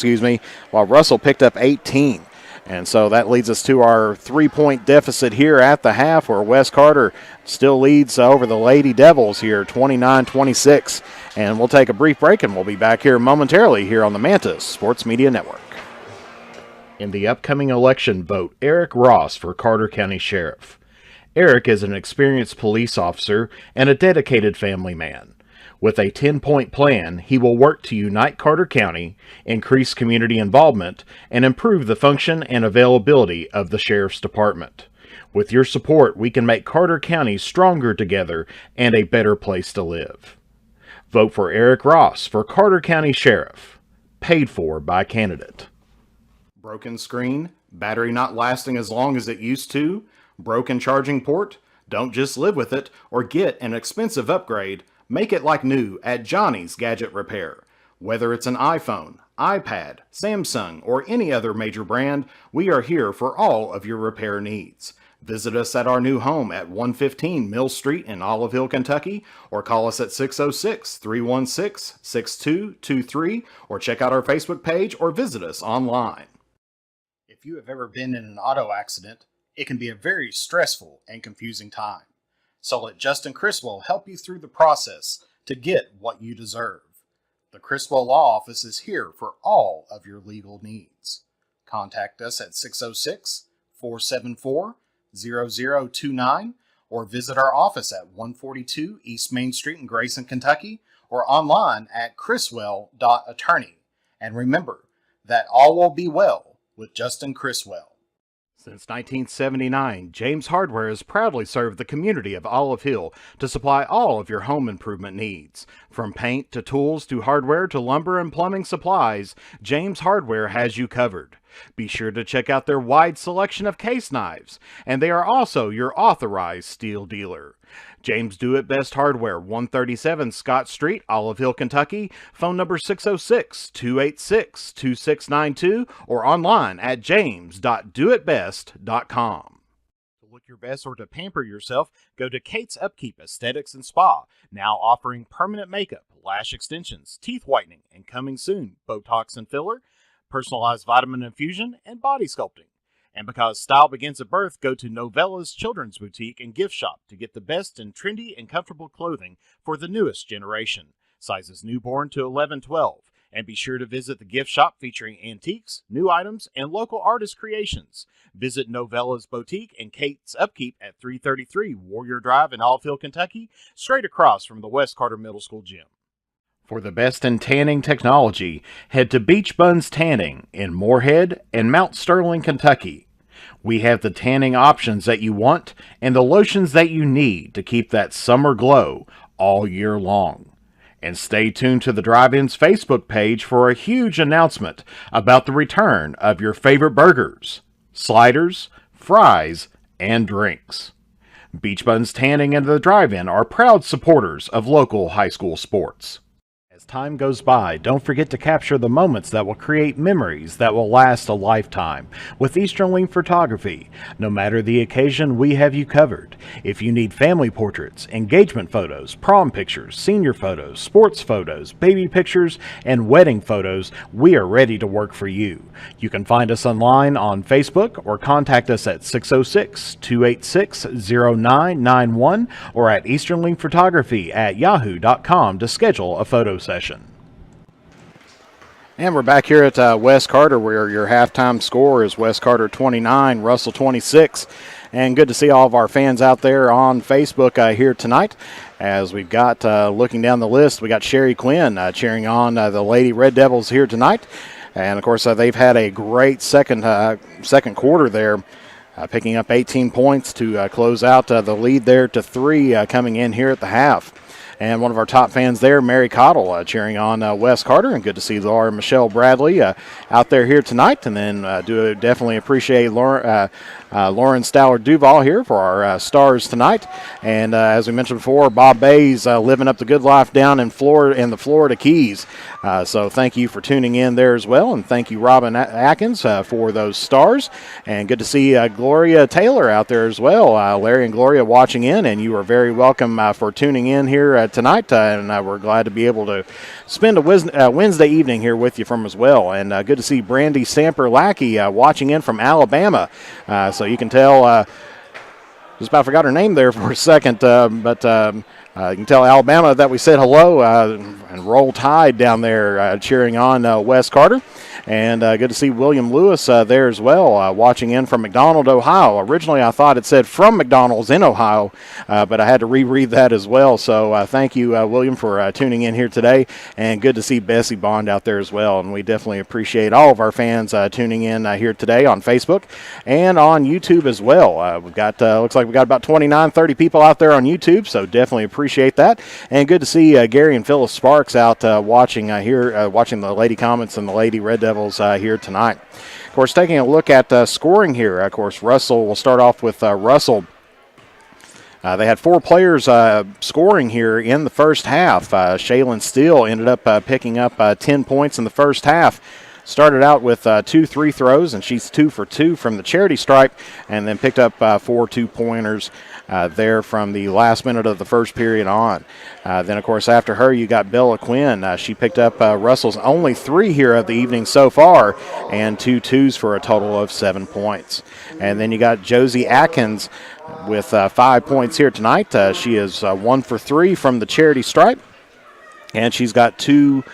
while Russell picked up 18. And so that leads us to our 3-point deficit here at the half, where West Carter still leads over the Lady Devils here 29-26. And we'll take a brief break, and we'll be back here momentarily here on the Mantis Sports Media Network. In the upcoming election, vote Eric Ross for Carter County Sheriff. Eric is an experienced police officer and a dedicated family man. With a 10-point plan, he will work to unite Carter County, increase community involvement, and improve the function and availability of the Sheriff's Department. With your support, we can make Carter County stronger together and a better place to live. Vote for Eric Ross for Carter County Sheriff. Paid for by candidate. Broken screen, battery not lasting as long as it used to, broken charging port? Don't just live with it or get an expensive upgrade. Make it like new at Johnny's Gadget Repair. Whether it's an iPhone, iPad, Samsung, or any other major brand, we are here for all of your repair needs. Visit us at our new home at 115 Mill Street in Olive Hill, Kentucky, or call us at 606-316-6223, or check out our Facebook page or visit us online. If you have ever been in an auto accident, it can be a very stressful and confusing time. So let Justin Criswell help you through the process to get what you deserve. The Criswell Law Office is here for all of your legal needs. Contact us at 606-474-0029 or visit our office at 142 East Main Street in Grayson, Kentucky, or online at criswell.attorney. And remember that all will be well with Justin Criswell. Since 1979, James Hardware has proudly served the community of Olive Hill to supply all of your home improvement needs. From paint to tools to hardware to lumber and plumbing supplies, James Hardware has you covered. Be sure to check out their wide selection of case knives, and they are also your authorized steel dealer. James Do It Best Hardware, 137 Scott Street, Olive Hill, Kentucky. Phone number 606-286-2692 or online at james.doitbest.com. To look your best or to pamper yourself, go to Kate's Upkeep Aesthetics and Spa, now offering permanent makeup, lash extensions, teeth whitening, and coming soon, Botox and filler, personalized vitamin infusion, and body sculpting. And because style begins at birth, go to Novella's Children's Boutique and Gift Shop to get the best in trendy and comfortable clothing for the newest generation. Sizes newborn to 11-12. And be sure to visit the gift shop featuring antiques, new items, and local artist creations. Visit Novella's Boutique and Kate's Upkeep at 333 Warrior Drive in Olive Hill, Kentucky, straight across from the West Carter Middle School gym. For the best in tanning technology, head to Beach Buns Tanning in Moorhead and Mount Sterling, Kentucky. We have the tanning options that you want and the lotions that you need to keep that summer glow all year long. And stay tuned to the Drive-In's Facebook page for a huge announcement about the return of your favorite burgers, sliders, fries, and drinks. Beach Buns Tanning and the Drive-In are proud supporters of local high school sports. As time goes by, don't forget to capture the moments that will create memories that will last a lifetime. With Easternling Photography, no matter the occasion, we have you covered. If you need family portraits, engagement photos, prom pictures, senior photos, sports photos, baby pictures, and wedding photos, we are ready to work for you. You can find us online on Facebook or contact us at 606-286-0991 or at easternlingphotography@yahoo.com to schedule a photo session. And we're back here at West Carter, where your halftime score is West Carter 29, Russell 26. And good to see all of our fans out there on Facebook here tonight. As we've got, looking down the list, we got Sherry Quinn cheering on the Lady Red Devils here tonight. And, of course, they've had a great second quarter there, picking up 18 points to close out the lead there to 3 coming in here at the half. And one of our top fans there, Mary Cottle, cheering on West Carter. And good to see Laura Michelle Bradley out there here tonight. And then do definitely appreciate Lauren Stallard Duval here for our stars tonight. And as we mentioned before, Bob Bays living up the good life down in Florida, in the Florida Keys. So thank you for tuning in there as well. And thank you, Robin Atkins, for those stars. And good to see Gloria Taylor out there as well. Larry and Gloria watching in, and you are very welcome for tuning in here tonight. And we're glad to be able to spend a Wednesday evening here with you from as well. And good to see Brandy Stamper Lackey watching in from Alabama. So you can tell, just about forgot her name there for a second, but you can tell Alabama that we said hello and roll tide down there cheering on West Carter. And good to see William Lewis there as well, watching in from McDonald, Ohio. Originally, I thought it said from McDonald's in Ohio, but I had to reread that as well. So thank you, William, for tuning in here today. And good to see Bessie Bond out there as well. And we definitely appreciate all of our fans tuning in here today on Facebook and on YouTube as well. We've got, looks like we've got about 29, 30 people out there on YouTube, so definitely appreciate that. And good to see Gary and Phyllis Sparks out watching here, watching the Lady Comets and the Lady Red Devils here tonight. Of course, taking a look at scoring here, of course, Russell, we'll start off with Russell. They had 4 players scoring here in the first half. Shaylin Steele ended up picking up 10 points in the first half. Started out with 2 free throws, and she's 2 for 2 from the charity stripe, and then picked up 4 2-pointers there from the last minute of the first period on. Then, of course, after her, you got Bella Quinn. She picked up Russell's only 3 here of the evening so far, and 2 twos for a total of 7 points. And then you got Josie Atkins with 5 points here tonight. She is 1 for 3 from the charity stripe, and she's got 2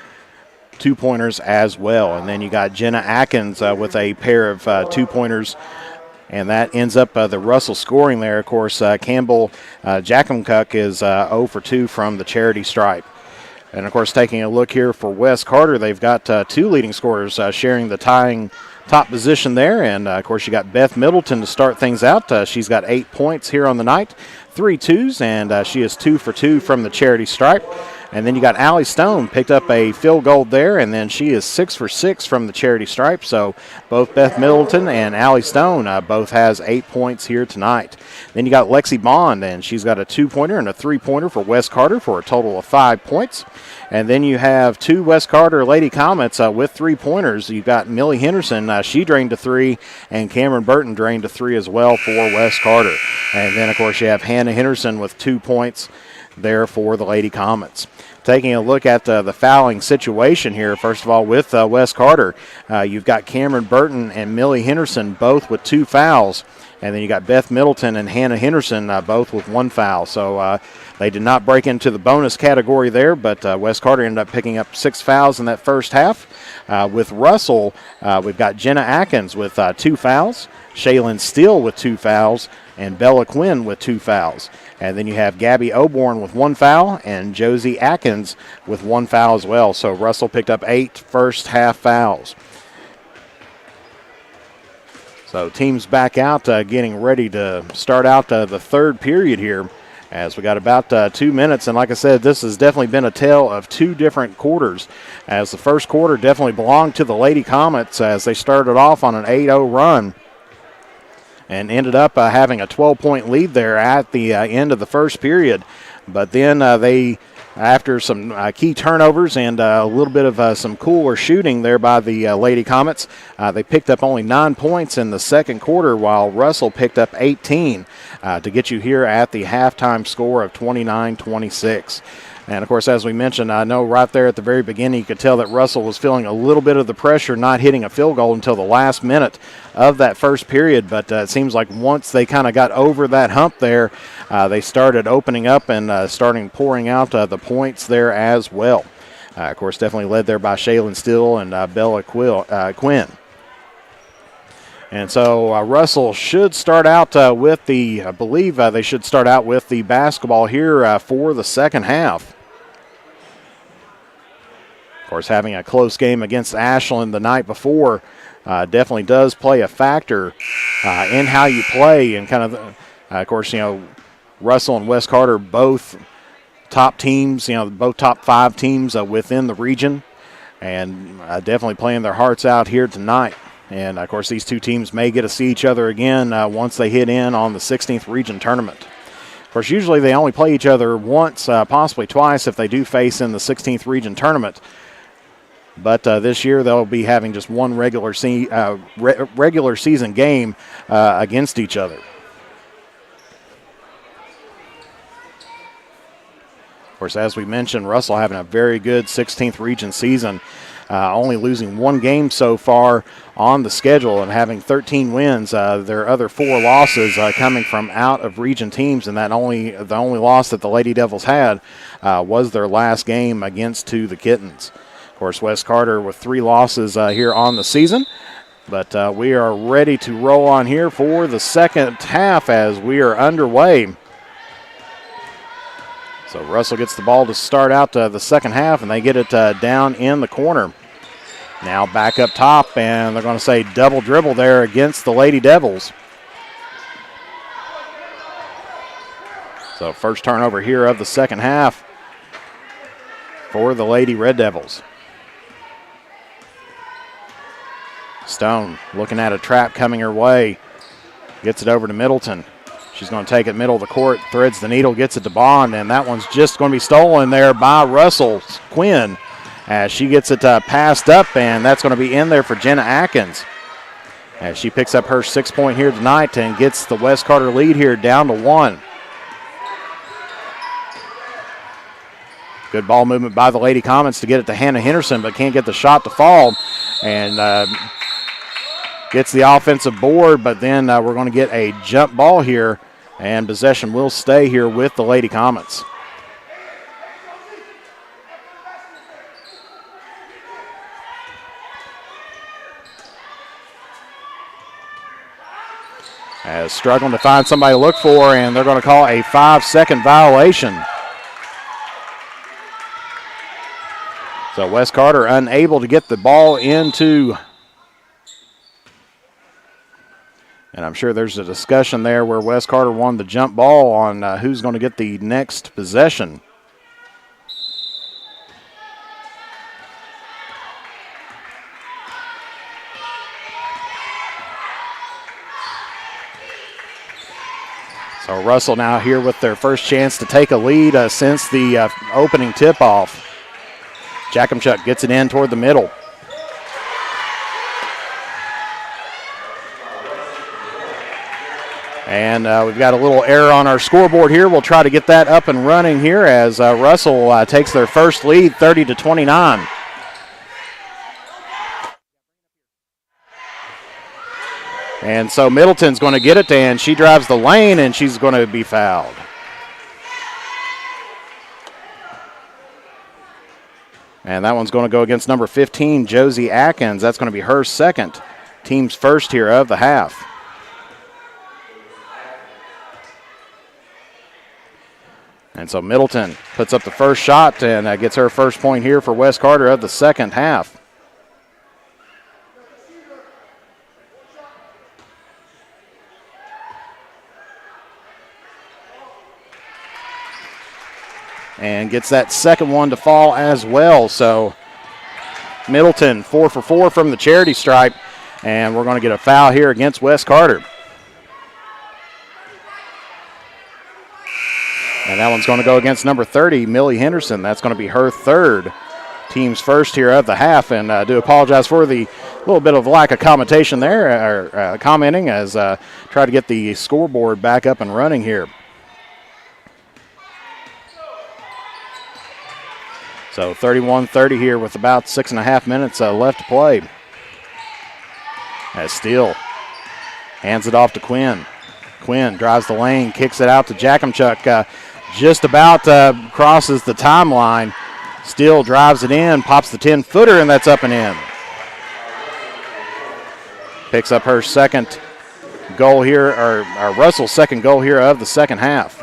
2-pointers as well. And then you got Jenna Atkins with a pair of 2-pointers, and that ends up the Russell scoring there. Of course, Campbell Jackamcuck is 0 for 2 from the charity stripe. And, of course, taking a look here for West Carter, they've got 2 leading scorers sharing the tying top position there. And, of course, you got Beth Middleton to start things out. She's got 8 points here on the night, 3 twos, and she is 2 for 2 from the charity stripe. And then you got Allie Stone, picked up a field goal there, and then she is 6 for 6 from the charity stripe. So both Beth Middleton and Allie Stone both has 8 points here tonight. Then you got Lexi Bond, and she's got a 2-pointer and a 3-pointer for West Carter for a total of 5 points. And then you have 2 West Carter Lady Comets with 3-pointers. You've got Millie Henderson, she drained a 3, and Cameron Burton drained a 3 as well for West Carter. And then, of course, you have Hannah Henderson with 2 points there for the Lady Comets. Taking a look at the fouling situation here, first of all, with West Carter, you've got Cameron Burton and Millie Henderson both with 2 fouls, and then you got Beth Middleton and Hannah Henderson both with 1 foul. So they did not break into the bonus category there, but West Carter ended up picking up 6 fouls in that first half. With Russell, we've got Jenna Atkins with 2 fouls, Shaylin Steele with 2 fouls, and Bella Quinn with 2 fouls. And then you have Gabby Oborn with 1 foul and Josie Atkins with 1 foul as well. So Russell picked up 8 first half fouls. So teams back out getting ready to start out the third period here, as we got about 2 minutes. And like I said, this has definitely been a tale of 2 different quarters, as the first quarter definitely belonged to the Lady Comets as they started off on an 8-0 run and ended up having a 12-point lead there at the end of the first period. But then they after some key turnovers and a little bit of some cooler shooting there by the Lady Comets. They picked up only 9 points in the second quarter, while Russell picked up 18 to get you here at the halftime score of 29-26. And, of course, as we mentioned, I know right there at the very beginning you could tell that Russell was feeling a little bit of the pressure not hitting a field goal until the last minute of that first period. But it seems like once they kind of got over that hump there, they started opening up and starting pouring out the points there as well. Of course, definitely led there by Shaylin Steele and Bella Quinn. And so Russell should start out with the, I believe they should start out with the basketball here for the second half. Of course, having a close game against Ashland the night before definitely does play a factor in how you play. And kind of course, Russell and West Carter both top teams, both top 5 teams within the region, and definitely playing their hearts out here tonight. And, of course, these two teams may get to see each other again once they hit in on the 16th region tournament. Of course, usually they only play each other once, possibly twice if they do face in the 16th region tournament. But this year they'll be having just one regular season game against each other. Of course, as we mentioned, Russell having a very good 16th region season, only losing 1 game so far on the schedule and having 13 wins. Their other 4 losses coming from out of region teams, and the only loss that the Lady Devils had was their last game against the Kittens. Of course, West Carter with 3 losses here on the season. But we are ready to roll on here for the second half as we are underway. So Russell gets the ball to start out the second half, and they get it down in the corner. Now back up top, and they're going to say double dribble there against the Lady Devils. So first turnover here of the second half for the Lady Red Devils. Stone looking at a trap coming her way. Gets it over to Middleton. She's going to take it middle of the court, threads the needle, gets it to Bond, and that one's just going to be stolen there by Russell Quinn as she gets it passed up, and that's going to be in there for Jenna Atkins as she picks up her 6th point here tonight and gets the West Carter lead here down to 1. Good ball movement by the Lady Comets to get it to Hannah Henderson, but can't get the shot to fall, and gets the offensive board, but then we're going to get a jump ball here, and possession will stay here with the Lady Comets. As struggling to find somebody to look for, and they're going to call a 5-second violation. So West Carter unable to get the ball into, and I'm sure there's a discussion there where West Carter won the jump ball on who's going to get the next possession. So Russell now here with their first chance to take a lead since the opening tip-off. Jackamchuk gets it in toward the middle. And we've got a little error on our scoreboard here. We'll try to get that up and running here as Russell takes their first lead, 30-29. And so Middleton's going to get it, and she drives the lane, and she's going to be fouled. And that one's going to go against number 15, Josie Atkins. That's going to be her second, team's first here of the half. And so Middleton puts up the first shot and gets her first point here for West Carter of the second half. And gets that second one to fall as well. So Middleton 4 for 4 from the charity stripe, and we're going to get a foul here against West Carter. And that one's going to go against number 30, Millie Henderson. That's going to be her third, team's first here of the half. And I do apologize for the little bit of lack of commentation there, or commenting, as try to get the scoreboard back up and running here. So 31-30 here with about 6.5 minutes left to play. As Steele hands it off to Quinn. Quinn drives the lane, kicks it out to Jackamchuk. Just about crosses the timeline. Steele drives it in, pops the 10-footer, and that's up and in. Picks up her second goal here, or Russell's second goal here of the second half.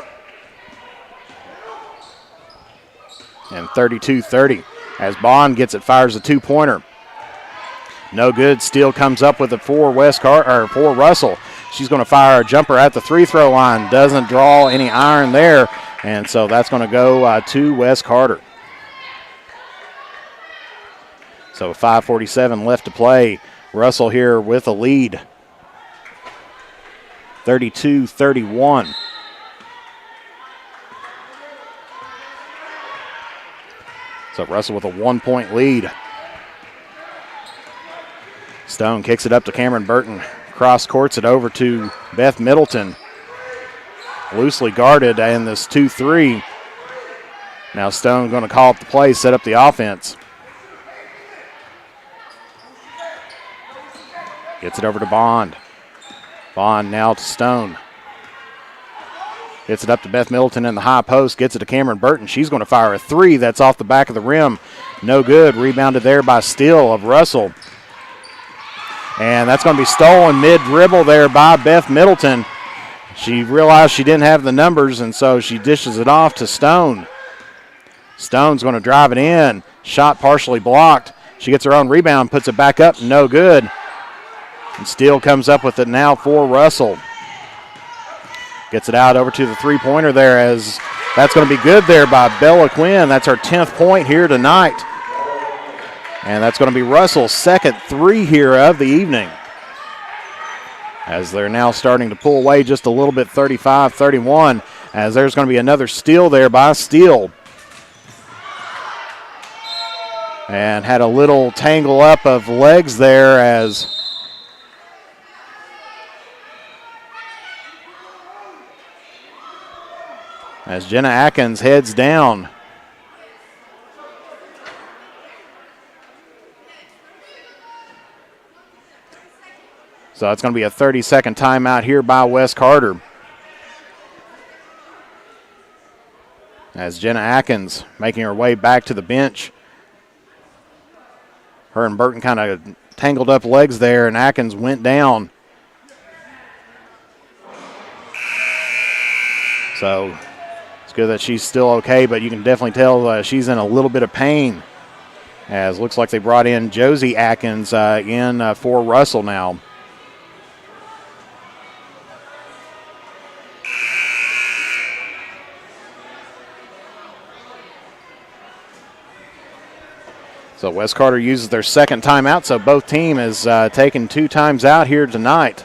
And 32-30 as Bond gets it, fires a two-pointer. No good. Steele comes up with it for Russell. She's going to fire a jumper at the free-throw line. Doesn't draw any iron there, and so that's going to go to Wes Carter. So 5:47 left to play. Russell here with a lead. 32-31. So Russell with a 1-point lead. Stone kicks it up to Cameron Burton. Cross courts it over to Beth Middleton. Loosely guarded in this 2-3. Now Stone going to call up the play, set up the offense. Gets it over to Bond. Bond now to Stone. Gets it up to Beth Middleton in the high post. Gets it to Cameron Burton. She's going to fire a three. That's off the back of the rim. No good. Rebounded there by Steele of Russell. And that's going to be stolen mid-dribble there by Beth Middleton. She realized she didn't have the numbers, and so she dishes it off to Stone. Stone's going to drive it in. Shot partially blocked. She gets her own rebound, puts it back up. No good. And Steele comes up with it now for Russell. Gets it out over to the three-pointer there, as that's going to be good there by Bella Quinn. That's her 10th point here tonight. And that's going to be Russell's second three here of the evening, as they're now starting to pull away just a little bit, 35-31, as there's going to be another steal there by Steele. And had a little tangle up of legs there as Jenna Atkins heads down. So it's going to be a 30-second timeout here by Wes Carter, as Jenna Atkins making her way back to the bench. Her and Burton kind of tangled up legs there, and Atkins went down. So it's good that she's still okay, but you can definitely tell she's in a little bit of pain, as looks like they brought in Josie Atkins in for Russell now. So Wes Carter uses their second timeout, so both team has taken 2 times out here tonight.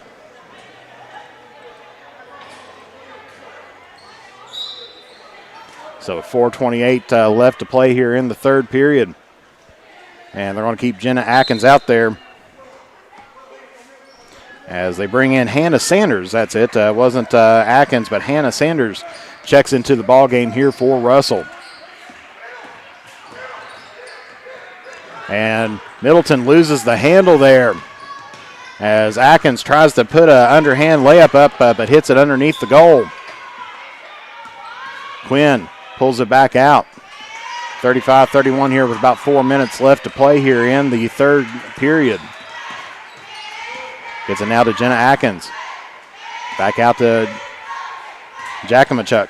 So 4:28 left to play here in the third period. And they're going to keep Jenna Atkins out there as they bring in Hannah Sanders. That's it. Wasn't Atkins, but Hannah Sanders checks into the ball game here for Russell. And Middleton loses the handle there as Atkins tries to put an underhand layup up, but hits it underneath the goal. Quinn pulls it back out. 35-31 here with about 4 minutes left to play here in the third period. Gets it now to Jenna Atkins. Back out to Jackamachuk.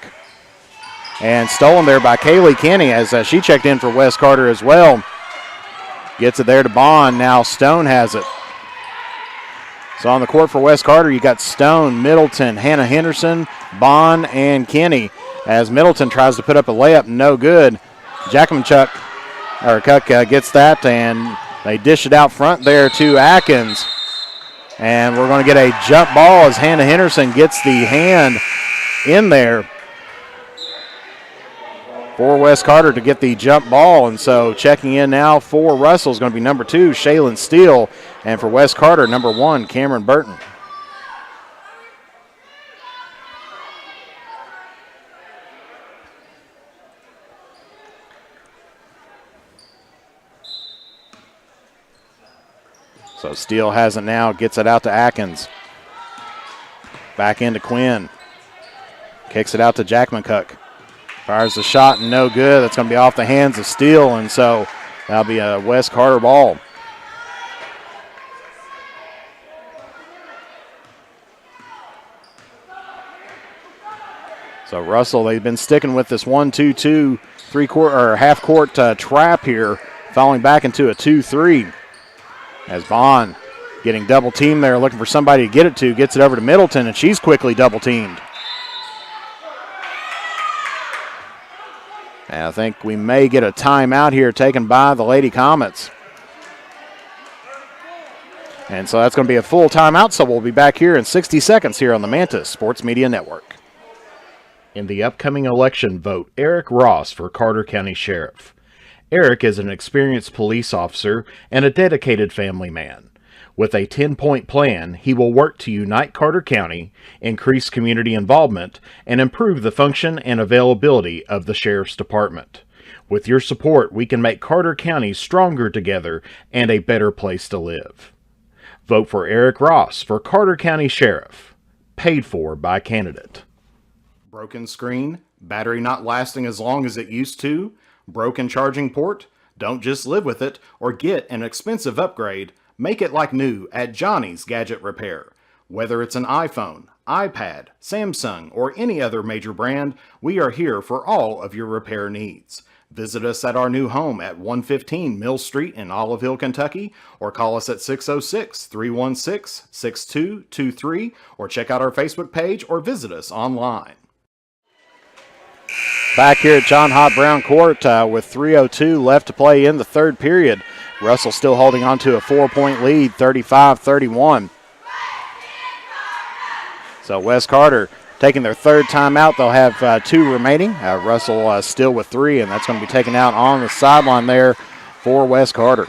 And stolen there by Kaylee Kenny as she checked in for Wes Carter as well. Gets it there to Bond. Now Stone has it. So on the court for Wes Carter, you got Stone, Middleton, Hannah Henderson, Bond, and Kenny. As Middleton tries to put up a layup, no good. Jackamchuk gets that, and they dish it out front there to Atkins. And we're going to get a jump ball as Hannah Henderson gets the hand in there. for West Carter to get the jump ball. And so checking in now for Russell is going to be number 2, Shaylin Steele. And for West Carter, number 1, Cameron Burton. So Steele has it now, gets it out to Atkins. Back into Quinn. Kicks it out to Jack McCuck. Fires the shot and no good. That's going to be off the hands of Steele, and so that'll be a West Carter ball. So Russell, they've been sticking with this 1-2-2 half court trap here, falling back into a 2-3. As Bond getting double teamed there, looking for somebody to get it to, gets it over to Middleton, and she's quickly double teamed. And I think we may get a timeout here taken by the Lady Comets. And so that's going to be a full timeout, so we'll be back here in 60 seconds here on the Mantis Sports Media Network. In the upcoming election, vote Eric Ross for Carter County Sheriff. Eric is an experienced police officer and a dedicated family man. With a 10-point plan, he will work to unite Carter County, increase community involvement, and improve the function and availability of the Sheriff's Department. With your support, we can make Carter County stronger together and a better place to live. Vote for Eric Ross for Carter County Sheriff. Paid for by candidate. Broken screen, battery not lasting as long as it used to, broken charging port? Don't just live with it or get an expensive upgrade. Make it like new at Johnny's Gadget Repair. Whether it's an iPhone, iPad, Samsung, or any other major brand, we are here for all of your repair needs. Visit us at our new home at 115 Mill Street in Olive Hill, Kentucky, or call us at 606-316-6223, or check out our Facebook page or visit us online. Back here at John Hott Brown Court with 3:02 left to play in the third period. Russell still holding on to a 4-point lead, 35-31. So West Carter taking their third timeout. They'll have 2 remaining. Russell still with 3, and that's going to be taken out on the sideline there for West Carter.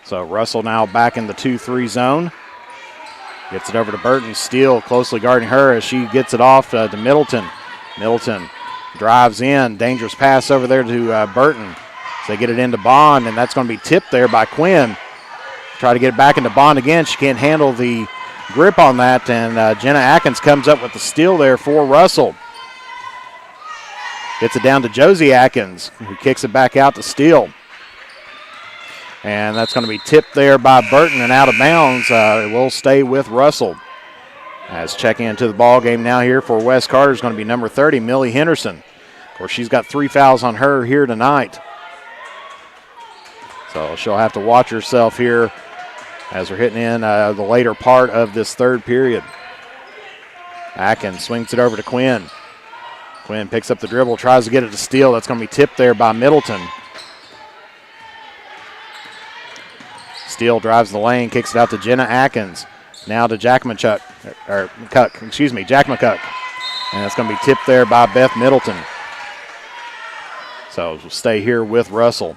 So Russell now back in the 2-3 zone. Gets it over to Burton. Steele closely guarding her as she gets it off to Middleton. Middleton drives in. Dangerous pass over there to Burton. So they get it into Bond, and that's going to be tipped there by Quinn. Try to get it back into Bond again. She can't handle the grip on that, and Jenna Atkins comes up with the steal there for Russell. Gets it down to Josie Atkins, who kicks it back out to Steele. And that's going to be tipped there by Burton and out of bounds. It will stay with Russell. As checking into the ball game now here for West Carter is going to be number 30, Millie Henderson. Of course, she's got 3 fouls on her here tonight. So she'll have to watch herself here as we're hitting in the later part of this third period. Atkins swings it over to Quinn. Quinn picks up the dribble, tries to get it to Steele. That's going to be tipped there by Middleton. Steele drives the lane, kicks it out to Jenna Atkins. Now to Jack McCuck. And it's going to be tipped there by Beth Middleton. So we'll stay here with Russell.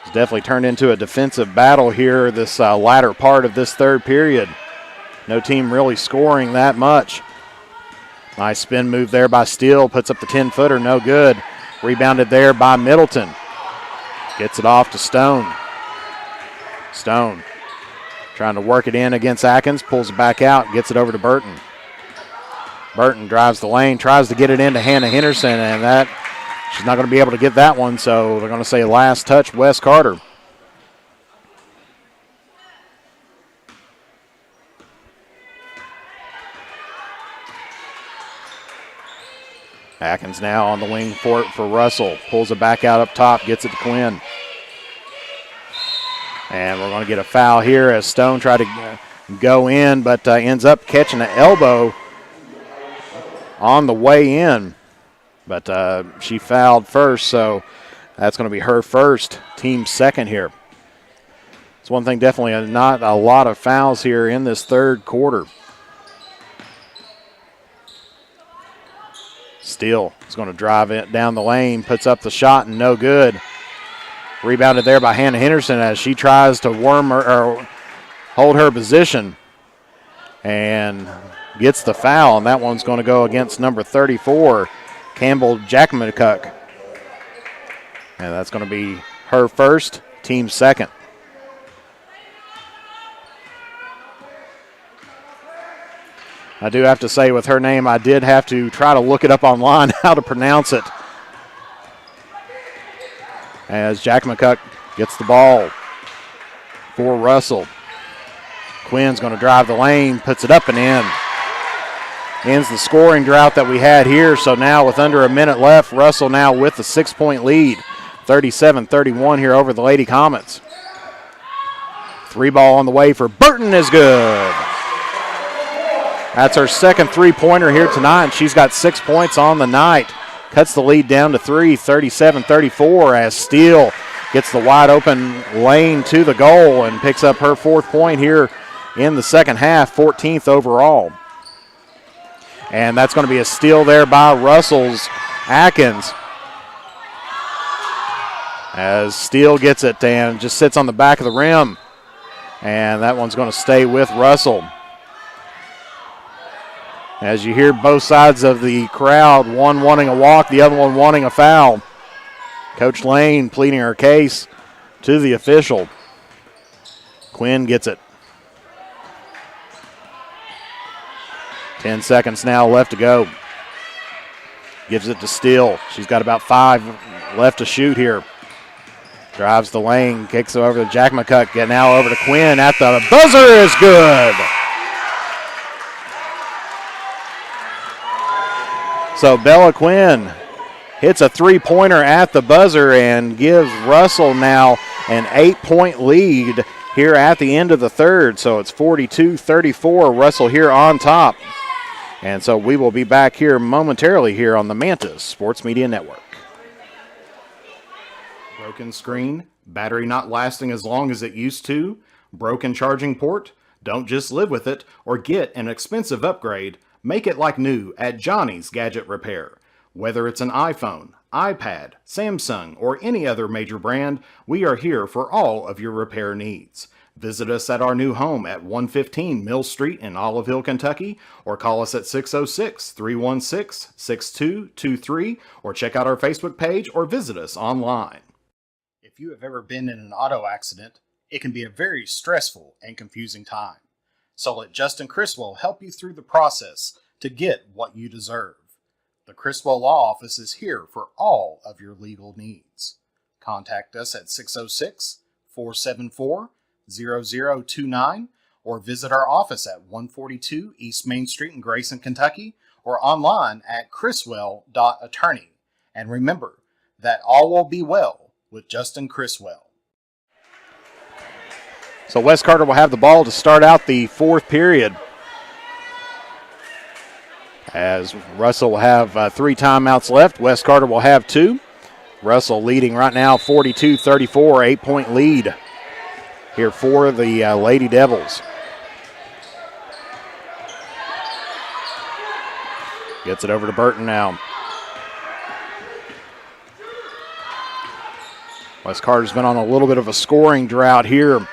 It's definitely turned into a defensive battle here this latter part of this third period. No team really scoring that much. Nice spin move there by Steele. Puts up the 10-footer, no good. Rebounded there by Middleton. Gets it off to Stone. Stone trying to work it in against Atkins. Pulls it back out. Gets it over to Burton. Burton drives the lane. Tries to get it into Hannah Henderson. And that she's not going to be able to get that one. So they're going to say last touch West Carter. Atkins now on the wing for Russell. Pulls it back out up top, gets it to Quinn. And we're going to get a foul here as Stone tried to go in, but ends up catching an elbow on the way in. But she fouled first, so that's going to be her first, team second here. It's one thing, definitely not a lot of fouls here in this third quarter. Steele is going to drive it down the lane, puts up the shot, and no good. Rebounded there by Hannah Henderson as she tries to hold her position and gets the foul, and that one's going to go against number 34, Campbell Jackmacuk. And that's going to be her first, team second. I do have to say with her name, I did have to try to look it up online how to pronounce it. As Jackmacuk gets the ball for Russell. Quinn's going to drive the lane, puts it up and in. Ends the scoring drought that we had here, so now with under a minute left, Russell now with a 6-point lead, 37-31 here over the Lady Comets. 3 ball on the way for Burton is good. That's her second three-pointer here tonight, and she's got 6 points on the night. Cuts the lead down to 3, 37-34 as Steele gets the wide open lane to the goal and picks up her 4th point here in the second half, 14th overall. And that's going to be a steal there by Russell's Atkins. As Steele gets it and just sits on the back of the rim. And that one's going to stay with Russell. As you hear both sides of the crowd, one wanting a walk, the other one wanting a foul. Coach Lane pleading her case to the official. Quinn gets it. 10 seconds now left to go. Gives it to Steele. She's got about 5 left to shoot here. Drives the lane, kicks it over to Jackmacuk. Get now over to Quinn at the buzzer is good. So Bella Quinn hits a 3-pointer at the buzzer and gives Russell now an 8-point lead here at the end of the third. So it's 42-34, Russell here on top. And so we will be back here momentarily here on the Mantis Sports Media Network. Broken screen, battery not lasting as long as it used to, broken charging port? Don't just live with it or get an expensive upgrade. Make it like new at Johnny's Gadget Repair. Whether it's an iPhone, iPad, Samsung, or any other major brand, we are here for all of your repair needs. Visit us at our new home at 115 Mill Street in Olive Hill, Kentucky, or call us at 606-316-6223, or check out our Facebook page or visit us online. If you have ever been in an auto accident, it can be a very stressful and confusing time. So let Justin Criswell help you through the process to get what you deserve. The Criswell Law Office is here for all of your legal needs. Contact us at 606-474-0029 or visit our office at 142 East Main Street in Grayson, Kentucky, or online at criswell.attorney. And remember that all will be well with Justin Criswell. So West Carter will have the ball to start out the 4th period. As Russell will have 3 timeouts left, West Carter will have 2. Russell leading right now 42-34, 8-point lead here for the Lady Devils. Gets it over to Burton now. West Carter's been on a little bit of a scoring drought here,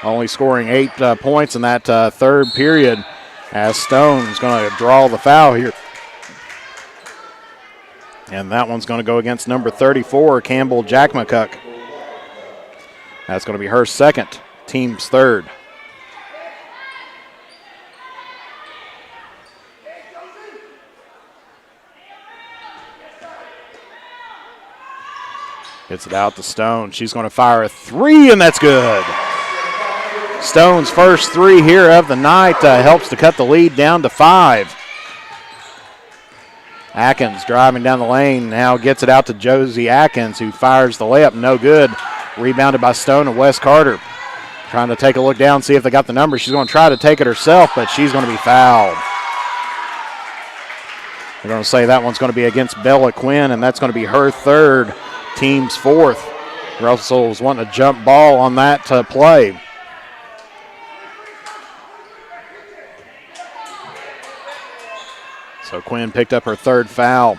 only scoring 8 points in that third period, as Stone is going to draw the foul here. And that one's going to go against number 34, Campbell Jackmacuk. That's going to be her second, team's third. Gets it out to Stone. She's going to fire a 3, and that's good. Stone's first 3 here of the night helps to cut the lead down to 5. Atkins driving down the lane, now gets it out to Josie Atkins, who fires the layup, no good. Rebounded by Stone and Wes Carter. Trying to take a look down, see if they got the number. She's going to try to take it herself, but she's going to be fouled. They're going to say that one's going to be against Bella Quinn, and that's going to be her third, team's 4th. Russell was wanting a jump ball on that play. So Quinn picked up her 3rd foul.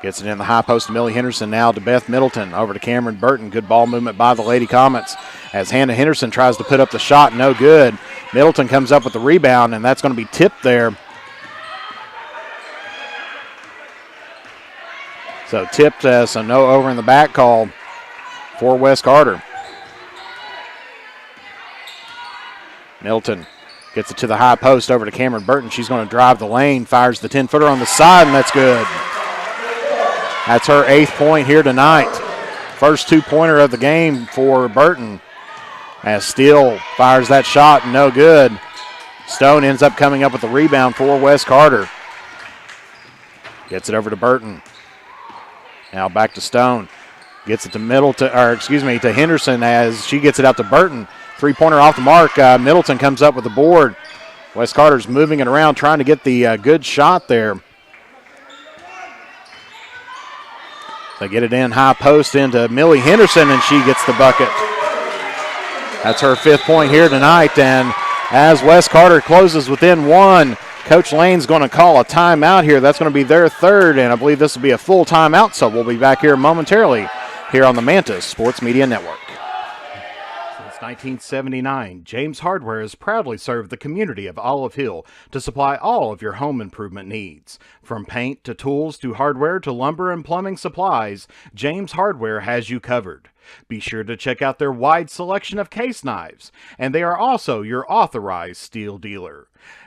Gets it in the high post to Millie Henderson, now to Beth Middleton. Over to Cameron Burton. Good ball movement by the Lady Comets as Hannah Henderson tries to put up the shot. No good. Middleton comes up with the rebound, and that's going to be tipped there. So tipped, so no over in the back call for West Carter. Middleton gets it to the high post over to Cameron Burton. She's going to drive the lane, fires the 10-footer on the side, and that's good. That's her 8th point here tonight. First 2-pointer of the game for Burton. As Steele fires that shot, no good. Stone ends up coming up with the rebound for West Carter. Gets it over to Burton. Now back to Stone. Gets it to to Henderson as she gets it out to Burton. 3-pointer off the mark. Middleton comes up with the board. West Carter's moving it around, trying to get the good shot there. They get it in high post into Millie Henderson, and she gets the bucket. That's her 5th point here tonight. And as West Carter closes within 1, Coach Lane's going to call a timeout here. That's going to be their 3rd, and I believe this will be a full timeout, so we'll be back here momentarily here on the Mantis Sports Media Network. 1979, James Hardware has proudly served the community of Olive Hill to supply all of your home improvement needs. From paint to tools to hardware to lumber and plumbing supplies, James Hardware has you covered. Be sure to check out their wide selection of case knives, and they are also your authorized steel dealer.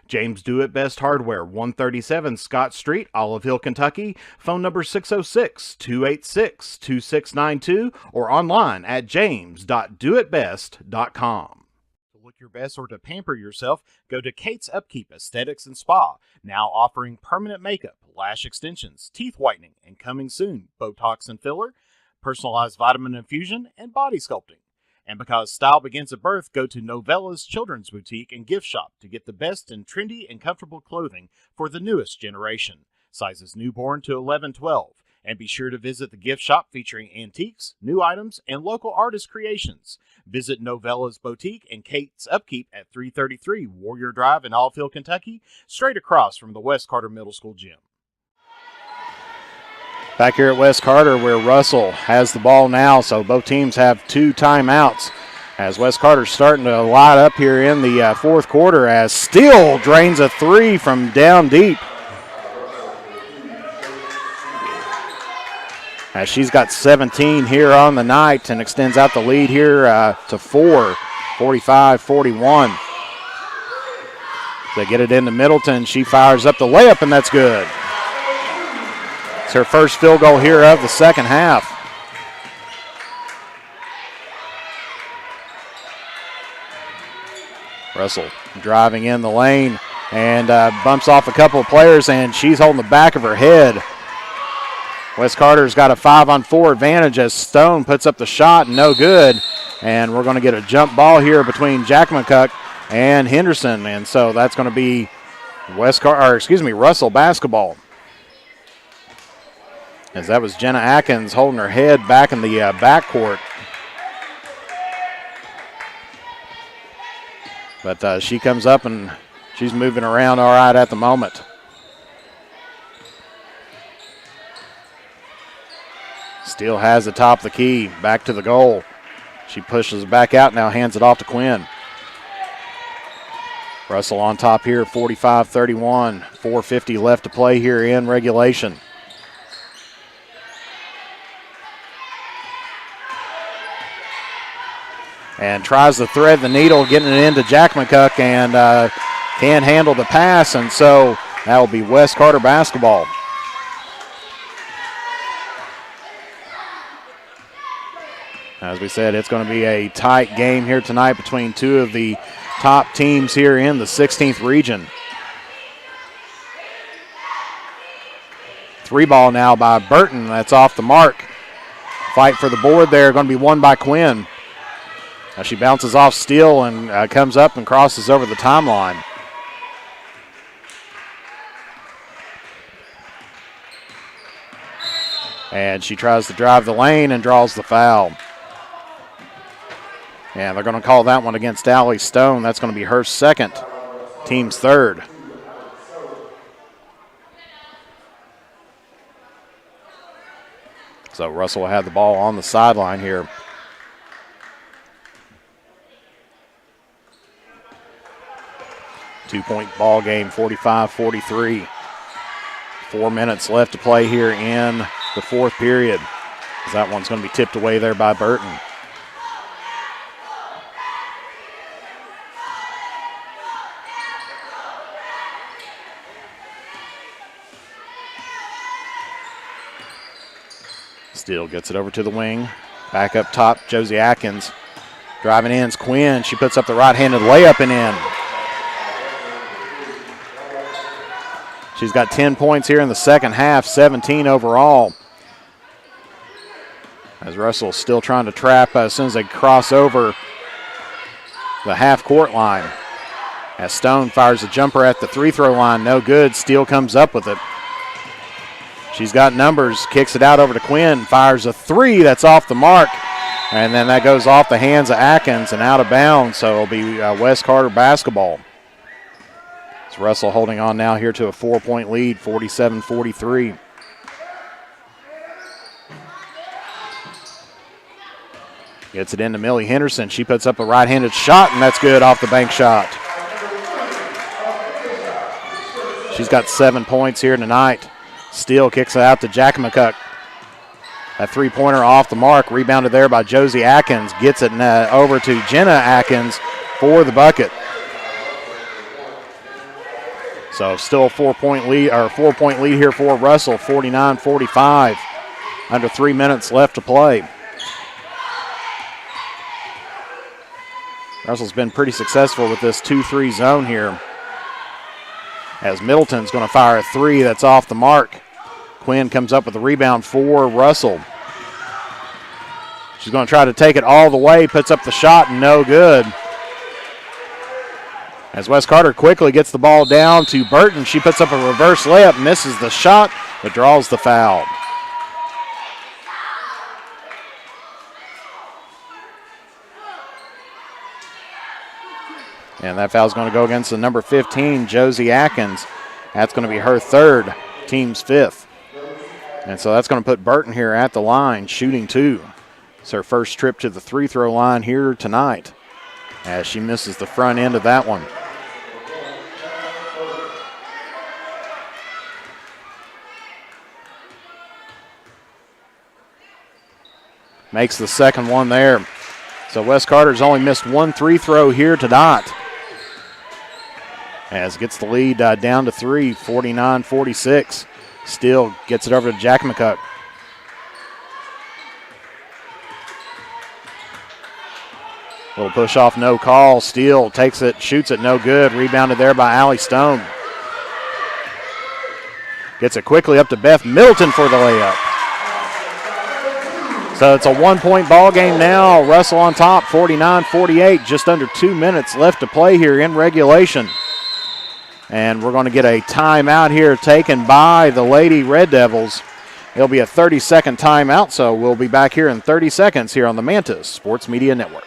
James Do It Best Hardware, 137 Scott Street, Olive Hill, Kentucky. Phone number 606-286-2692 or online at james.doitbest.com. To look your best or to pamper yourself, go to Kate's Upkeep Aesthetics and Spa, now offering permanent makeup, lash extensions, teeth whitening, and coming soon, Botox and filler, personalized vitamin infusion, and body sculpting. And because style begins at birth, go to Novella's Children's Boutique and Gift Shop to get the best in trendy and comfortable clothing for the newest generation. Sizes newborn to 11-12. And be sure to visit the gift shop featuring antiques, new items, and local artist creations. Visit Novella's Boutique and Kate's Upkeep at 333 Warrior Drive in Olive Hill, Kentucky, straight across from the West Carter Middle School gym. Back here at West Carter where Russell has the ball now, so both teams have 2 timeouts as West Carter's starting to light up here in the 4th quarter as Steele drains a 3 from down deep. As she's got 17 here on the night and extends out the lead here to 4, 45-41. They get it into Middleton. She fires up the layup, and that's good. It's her first field goal here of the second half. Russell driving in the lane and bumps off a couple of players, and she's holding the back of her head. West Carter's got a 5-on-4 advantage as Stone puts up the shot, no good. And we're going to get a jump ball here between Jack McCuck and Henderson, and so that's going to be Russell basketball. As that was Jenna Atkins holding her head back in the backcourt. But she comes up and she's moving around all right at the moment. Steele has the top of the key, back to the goal. She pushes it back out, now hands it off to Quinn. Russell on top here, 45-31. 4:50 left to play here in regulation. And tries to thread the needle, getting it into Jack McCuck, and can't handle the pass, and so that will be West Carter basketball. As we said, it's going to be a tight game here tonight between 2 of the top teams here in the 16th region. 3 ball now by Burton. That's off the mark. Fight for the board there, going to be won by Quinn. Now she bounces off Steele and comes up and crosses over the timeline. And she tries to drive the lane and draws the foul. And they're going to call that one against Allie Stone. That's going to be her second, team's third. So Russell will have the ball on the sideline here. Two-point ball game, 45-43. 4 minutes left to play here in the fourth period. That one's going to be tipped away there by Burton. Steele gets it over to the wing. Back up top, Josie Atkins. Driving in is Quinn. She puts up the right-handed layup and in. She's got 10 points here in the second half, 17 overall. As Russell's still trying to trap as soon as they cross over the half-court line. As Stone fires a jumper at the free-throw line, no good. Steele comes up with it. She's got numbers, kicks it out over to Quinn, fires a three that's off the mark, and then that goes off the hands of Atkins and out of bounds, so it'll be West Carter basketball. It's Russell holding on now here to a 4-point lead, 47-43. Gets it into Millie Henderson. She puts up a right-handed shot, and that's good off the bank shot. She's got 7 points here tonight. Steele kicks it out to Jack McCuck. A three-pointer off the mark, rebounded there by Josie Atkins. Gets it over to Jenna Atkins for the bucket. So still a 4-point lead here for Russell, 49-45. Under 3 minutes left to play. Russell's been pretty successful with this 2-3 zone here. As Middleton's going to fire a three that's off the mark. Quinn comes up with a rebound for Russell. She's going to try to take it all the way, puts up the shot, no good. As West Carter quickly gets the ball down to Burton, she puts up a reverse layup, misses the shot, but draws the foul. And that foul's going to go against the number 15, Josie Atkins. That's going to be her third, team's fifth. And so that's going to put Burton here at the line, shooting two. It's her first trip to the free-throw line here tonight, as she misses the front end of that one. Makes the second one there. So West Carter's only missed one free throw here tonight. As gets the lead down to three, 49-46. Steele gets it over to Jack McCuck. Little push off, no call. Steele takes it, shoots it, no good. Rebounded there by Allie Stone. Gets it quickly up to Beth Middleton for the layup. So it's a 1-point ball game now. Russell on top, 49-48. Just under 2 minutes left to play here in regulation. And we're going to get a timeout here taken by the Lady Red Devils. It'll be a 30-second timeout, so we'll be back here in 30 seconds here on the Mantis Sports Media Network.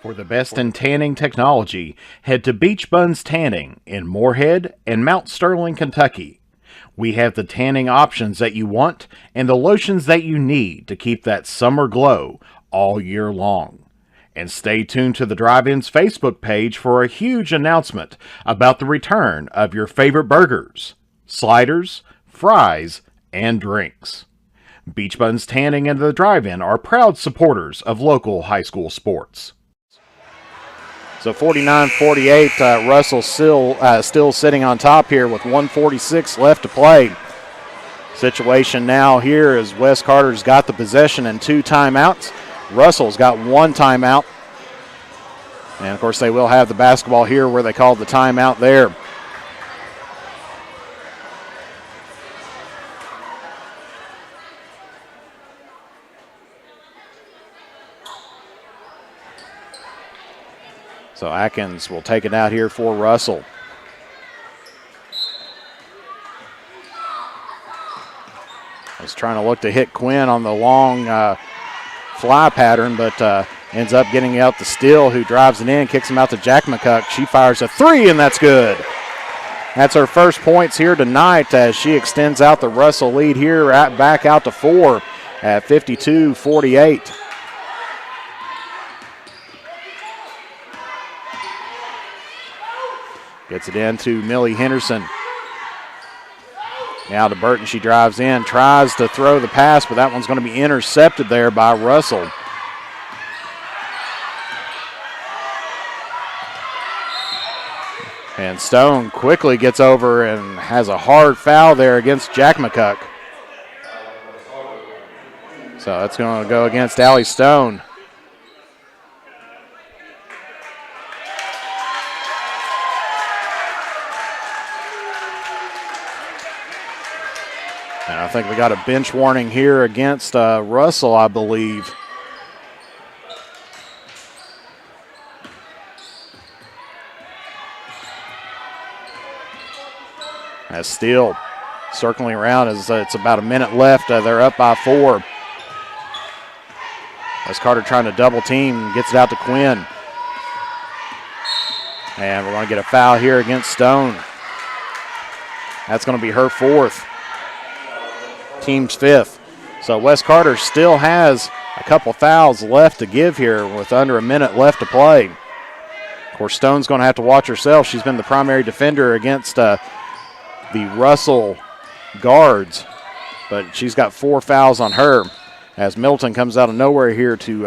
For the best in tanning technology, head to Beach Buns Tanning in Moorhead and Mount Sterling, Kentucky. We have the tanning options that you want and the lotions that you need to keep that summer glow all year long. And stay tuned to the Drive-In's Facebook page for a huge announcement about the return of your favorite burgers, sliders, fries, and drinks. Beach Buns Tanning and the Drive-In are proud supporters of local high school sports. So 49-48, Russell still sitting on top here with 1:46 left to play. Situation now here is West Carter's got the possession and 2 timeouts. Russell's got 1 timeout. And, of course, they will have the basketball here where they called the timeout there. So Atkins will take it out here for Russell. Was trying to look to hit Quinn on the long fly pattern, but ends up getting out to Steele, who drives it in, kicks him out to Jack McCuck. She fires a three, and that's good. That's her first points here tonight as she extends out the Russell lead here back out to 4 at 52-48. Gets it in to Millie Henderson. Now to Burton, she drives in, tries to throw the pass, but that one's going to be intercepted there by Russell. And Stone quickly gets over and has a hard foul there against Jack McCuck. So that's going to go against Allie Stone. And I think we got a bench warning here against Russell, I believe. As Steele circling around as it's about a minute left. They're up by 4. As Carter trying to double team, gets it out to Quinn. And we're going to get a foul here against Stone. That's going to be her 4th. Team's 5th. So Wes Carter still has a couple fouls left to give here with under a minute left to play. Of course, Stone's going to have to watch herself. She's been the primary defender against the Russell guards, but she's got 4 fouls on her as Milton comes out of nowhere here to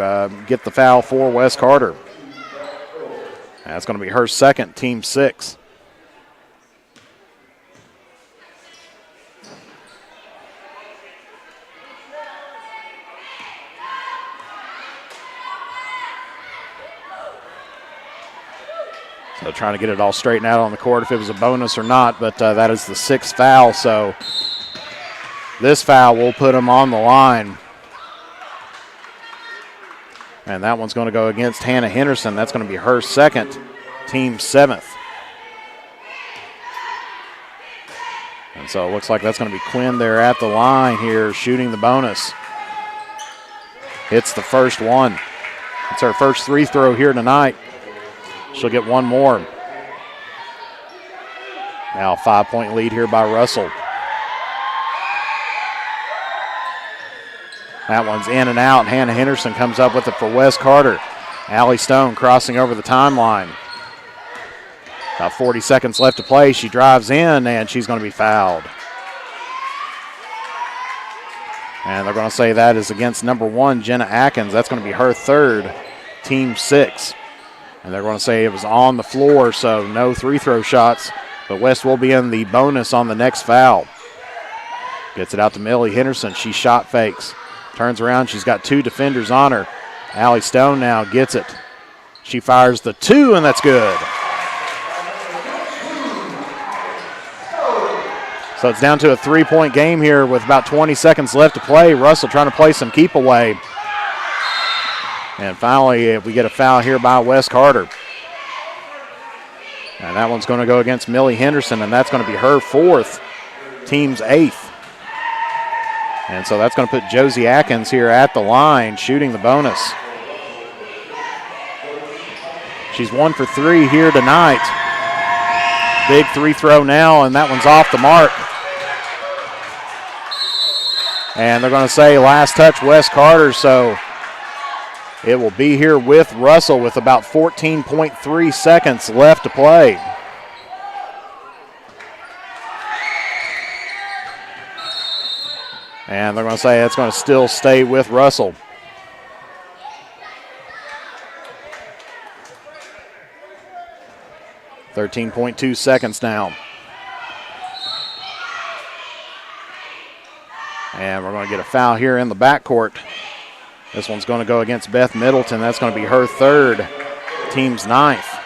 get the foul for Wes Carter. That's going to be her 2nd, team 6. So trying to get it all straightened out on the court if it was a bonus or not, but that is the 6th foul. So this foul will put him on the line. And that one's going to go against Hannah Henderson. That's going to be her 2nd, team 7th. And so it looks like that's going to be Quinn there at the line here shooting the bonus. Hits the first one. It's her first free throw here tonight. She'll get one more. Now a 5-point lead here by Russell. That one's in and out. Hannah Henderson comes up with it for Wes Carter. Allie Stone crossing over the timeline. About 40 seconds left to play. She drives in, and she's going to be fouled. And they're going to say that is against number 1, Jenna Atkins. That's going to be her 3rd, team 6. And they're going to say it was on the floor, so no free-throw shots. But West will be in the bonus on the next foul. Gets it out to Millie Henderson. She shot fakes. Turns around. She's got 2 defenders on her. Allie Stone now gets it. She fires the 2, and that's good. So it's down to a 3-point game here with about 20 seconds left to play. Russell trying to play some keep away. And finally, we get a foul here by Wes Carter. And that one's going to go against Millie Henderson, and that's going to be her 4th, team's 8th. And so that's going to put Josie Atkins here at the line shooting the bonus. She's 1 for 3 here tonight. Big 3-throw now, and that one's off the mark. And they're going to say last touch Wes Carter, so it will be here with Russell with about 14.3 seconds left to play. And they're going to say it's going to still stay with Russell. .2 seconds now. And we're going to get a foul here in the backcourt. This one's going to go against Beth Middleton. That's going to be her 3rd, team's 9th.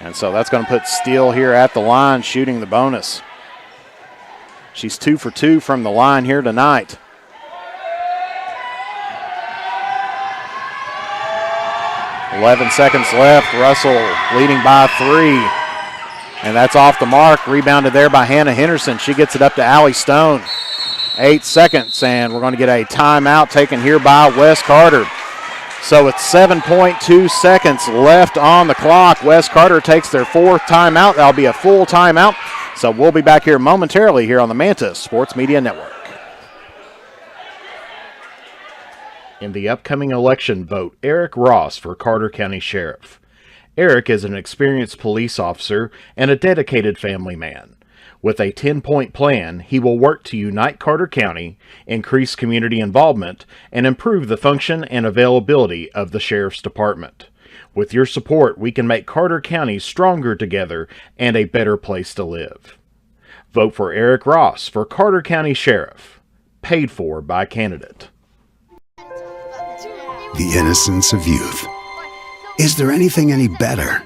And so that's going to put Steele here at the line shooting the bonus. She's 2 for 2 from the line here tonight. .11 seconds left. Russell leading by 3. And that's off the mark. Rebounded there by Hannah Henderson. She gets it up to Allie Stone. 8 seconds, and we're going to get a timeout taken here by Wes Carter. So it's 7.2 seconds left on the clock. Wes Carter takes their 4th timeout. That'll be a full timeout. So we'll be back here momentarily here on the Mantis Sports Media Network. In the upcoming election, vote Eric Ross for Carter County Sheriff. Eric is an experienced police officer and a dedicated family man. With a 10-point plan, he will work to unite Carter County, increase community involvement, and improve the function and availability of the Sheriff's Department. With your support, we can make Carter County stronger together and a better place to live. Vote for Eric Ross for Carter County Sheriff. Paid for by candidate. The innocence of youth. Is there anything any better?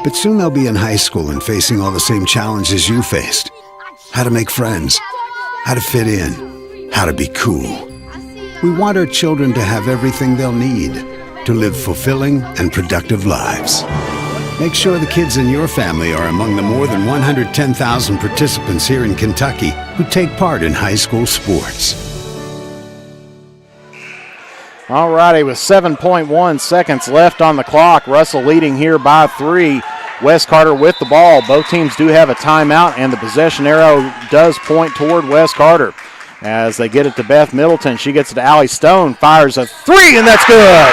But soon they'll be in high school and facing all the same challenges you faced. How to make friends, how to fit in, how to be cool. We want our children to have everything they'll need to live fulfilling and productive lives. Make sure the kids in your family are among the more than 110,000 participants here in Kentucky who take part in high school sports. All righty, with 7.1 seconds left on the clock, Russell leading here by 3. Wes Carter with the ball. Both teams do have a timeout, and the possession arrow does point toward Wes Carter. As they get it to Beth Middleton, she gets it to Allie Stone, fires a 3, and that's good.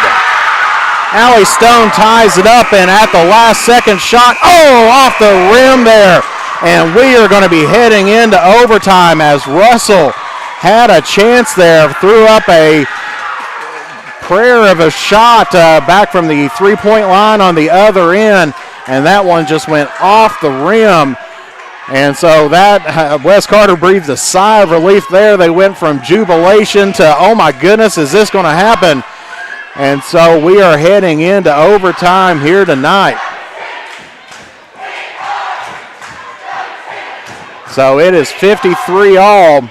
Allie Stone ties it up, and at the last second shot, off the rim there. And we are going to be heading into overtime as Russell had a chance there, threw up a prayer of a shot back from the three-point line on the other end, and that one just went off the rim. And so that Wes Carter breathed a sigh of relief there. They went from jubilation to, oh my goodness, is this going to happen? And so we are heading into overtime here tonight. So it is 53 all.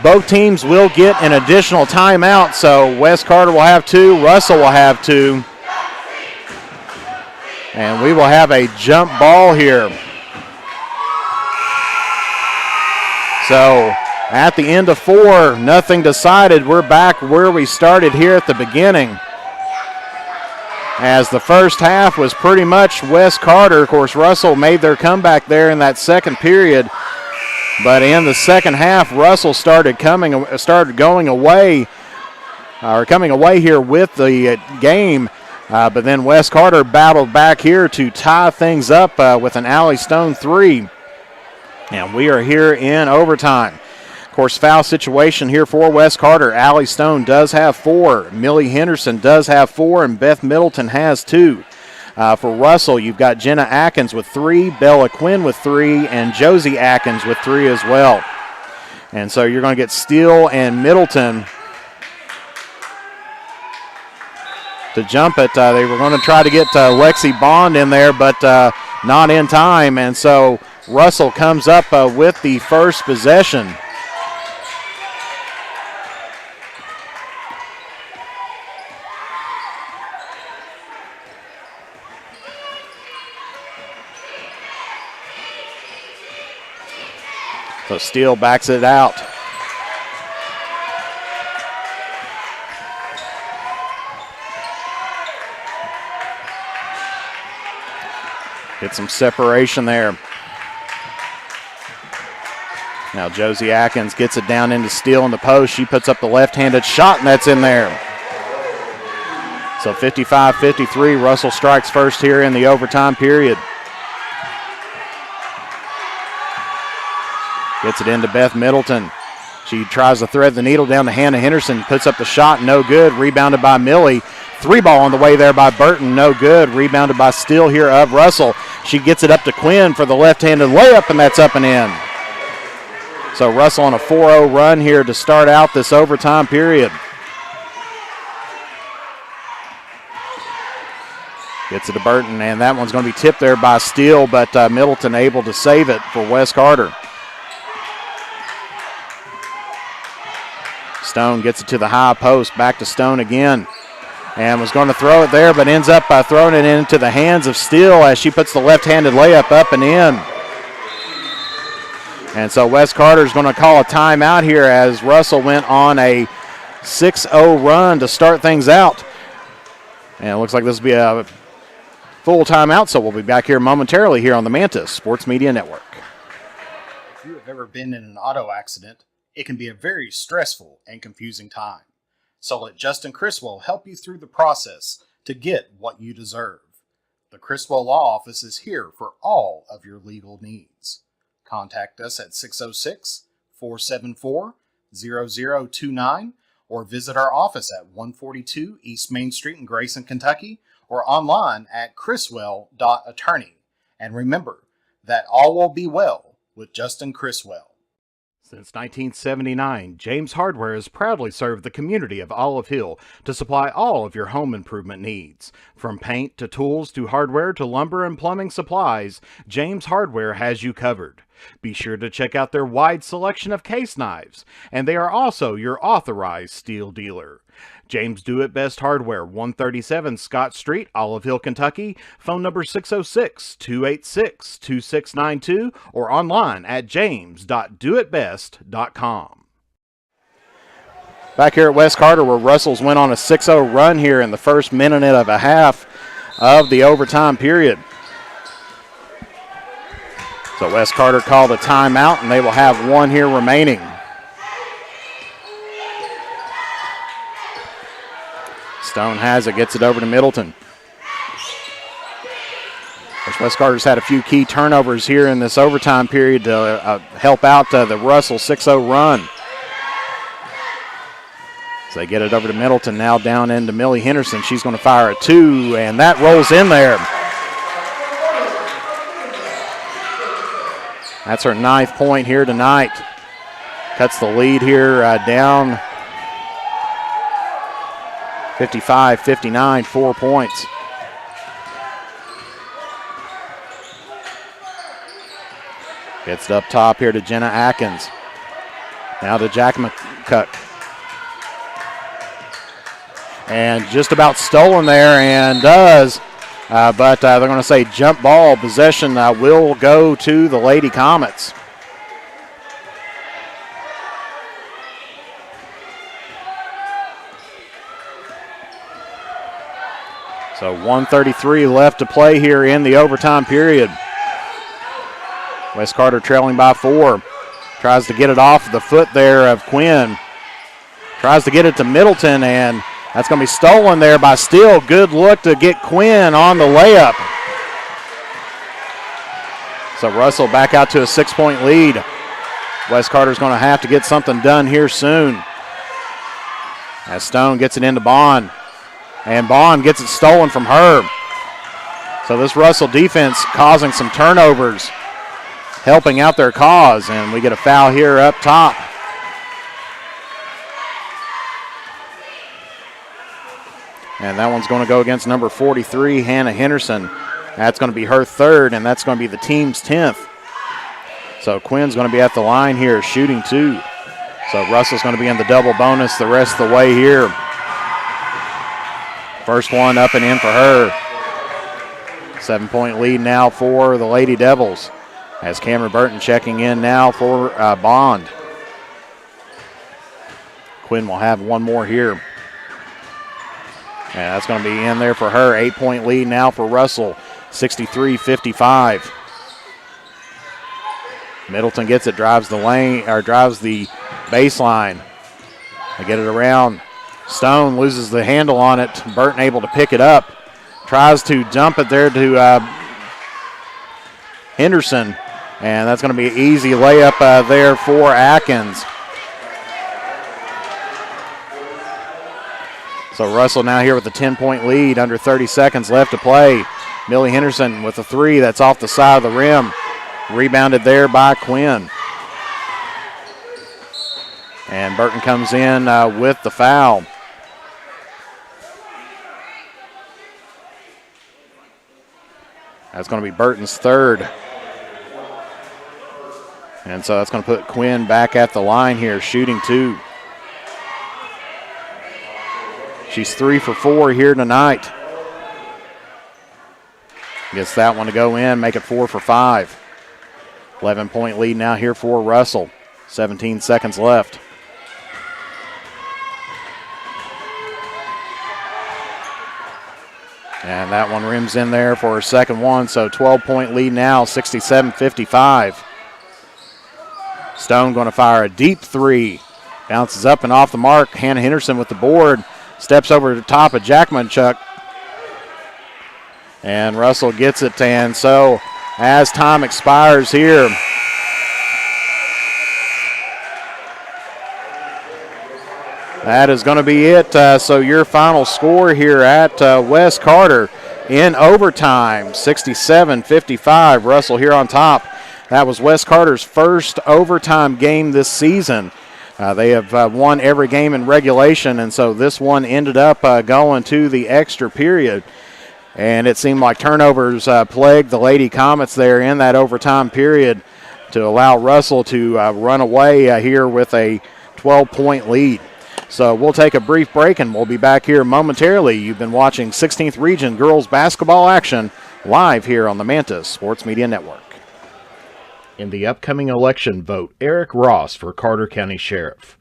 Both teams will get an additional timeout, so Wes Carter will have 2, Russell will have 2. And we will have a jump ball here. So at the end of 4, nothing decided. We're back where we started here at the beginning. As the first half was pretty much Wes Carter. Of course, Russell made their comeback there in that second period. But in the second half, Russell started coming away here with the game. But then Wes Carter battled back here to tie things up with an Allie Stone 3. And we are here in overtime. Of course, foul situation here for Wes Carter. Allie Stone does have 4. Millie Henderson does have 4. And Beth Middleton has 2. For Russell, you've got Jenna Atkins with 3, Bella Quinn with 3, and Josie Atkins with 3 as well. And so you're going to get Steele and Middleton to jump it. They were going to try to get Lexi Bond in there, but not in time. And so Russell comes up with the first possession. So Steele backs it out. Get some separation there. Now Josie Atkins gets it down into Steele in the post. She puts up the left-handed shot, and that's in there. So 55-53, Russell strikes first here in the overtime period. Gets it into Beth Middleton. She tries to thread the needle down to Hannah Henderson. Puts up the shot, no good. Rebounded by Millie. 3-ball on the way there by Burton, no good. Rebounded by Steele here of Russell. She gets it up to Quinn for the left-handed layup, and that's up and in. So Russell on a 4-0 run here to start out this overtime period. Gets it to Burton, and that one's going to be tipped there by Steele, but Middleton able to save it for Wes Carter. Stone gets it to the high post, back to Stone again. And was going to throw it there, but ends up throwing it into the hands of Steele as she puts the left-handed layup up and in. And so Wes Carter's going to call a timeout here as Russell went on a 6-0 run to start things out. And it looks like this will be a full timeout, so we'll be back here momentarily here on the Mantis Sports Media Network. ever been in an auto accident, it can be a very stressful and confusing time. So let Justin Criswell help you through the process to get what you deserve. The Criswell Law Office is here for all of your legal needs. Contact us at 606-474-0029 or visit our office at 142 East Main Street in Grayson, Kentucky, or online at criswell.attorney. And remember that all will be well with Justin Criswell. Since 1979, James Hardware has proudly served the community of Olive Hill to supply all of your home improvement needs. From paint to tools to hardware to lumber and plumbing supplies, James Hardware has you covered. Be sure to check out their wide selection of case knives, and they are also your authorized steel dealer. James Do It Best Hardware, 137 Scott Street, Olive Hill, Kentucky. Phone number 606-286-2692 or online at james.doitbest.com. Back here at West Carter, where Russell's went on a 6-0 run here in the first minute and a half of the overtime period. So West Carter called a timeout, and they will have one here remaining. Stone has it, gets it over to Middleton. West Carter's had a few key turnovers here in this overtime period to help out the Russell 6-0 run. So they get it over to Middleton, now down into Millie Henderson. She's going to fire a 2, and that rolls in there. That's her 9th point here tonight. Cuts the lead here down 55-59, 4 points. Gets it up top here to Jenna Atkins. Now to Jack McCuck. And just about stolen there, and does. But they're going to say jump ball. Possession will go to the Lady Comets. So 1:33 left to play here in the overtime period. West Carter trailing by 4. Tries to get it off the foot there of Quinn. Tries to get it to Middleton, and that's going to be stolen there by Steele. Good look to get Quinn on the layup. So Russell back out to a 6-point lead. West Carter's going to have to get something done here soon. As Stone gets it into Bond. And Bond gets it stolen from her. So this Russell defense causing some turnovers, helping out their cause. And we get a foul here up top. And that one's going to go against number 43, Hannah Henderson. That's going to be her 3rd, and that's going to be the team's 10th. So Quinn's going to be at the line here, shooting 2. So Russell's going to be in the double bonus the rest of the way here. First one up and in for her. 7-point lead now for the Lady Devils. As Cameron Burton checking in now for Bond. Quinn will have one more here. And that's going to be in there for her. 8-point lead now for Russell. 63-55. Middleton gets it, drives the lane, or drives the baseline. They get it around. Stone loses the handle on it. Burton able to pick it up. Tries to dump it there to Henderson. And that's going to be an easy layup there for Atkins. So Russell now here with a 10-point lead, under 30 seconds left to play. Millie Henderson with a 3 that's off the side of the rim. Rebounded there by Quinn. And Burton comes in with the foul. That's going to be Burton's 3rd. And so that's going to put Quinn back at the line here, shooting 2. She's 3 for 4 here tonight. Gets that one to go in, make it 4 for 5. 11-point lead now here for Russell. 17 seconds left. And that one rims in there for her second one, so 12-point lead now, 67-55. Stone going to fire a deep three. Bounces up and off the mark. Hannah Henderson with the board. Steps over the top of Jackmanchuk. And Russell gets it. And so as time expires here, that is going to be it. So your final score here at West Carter in overtime, 67-55. Russell here on top. That was West Carter's first overtime game this season. They have won every game in regulation, and so this one ended up going to the extra period. And it seemed like turnovers plagued the Lady Comets there in that overtime period to allow Russell to run away here with a 12-point lead. So we'll take a brief break, and we'll be back here momentarily. You've been watching 16th Region Girls Basketball action live here on the Mantis Sports Media Network. In the upcoming election, vote Eric Ross for Carter County Sheriff.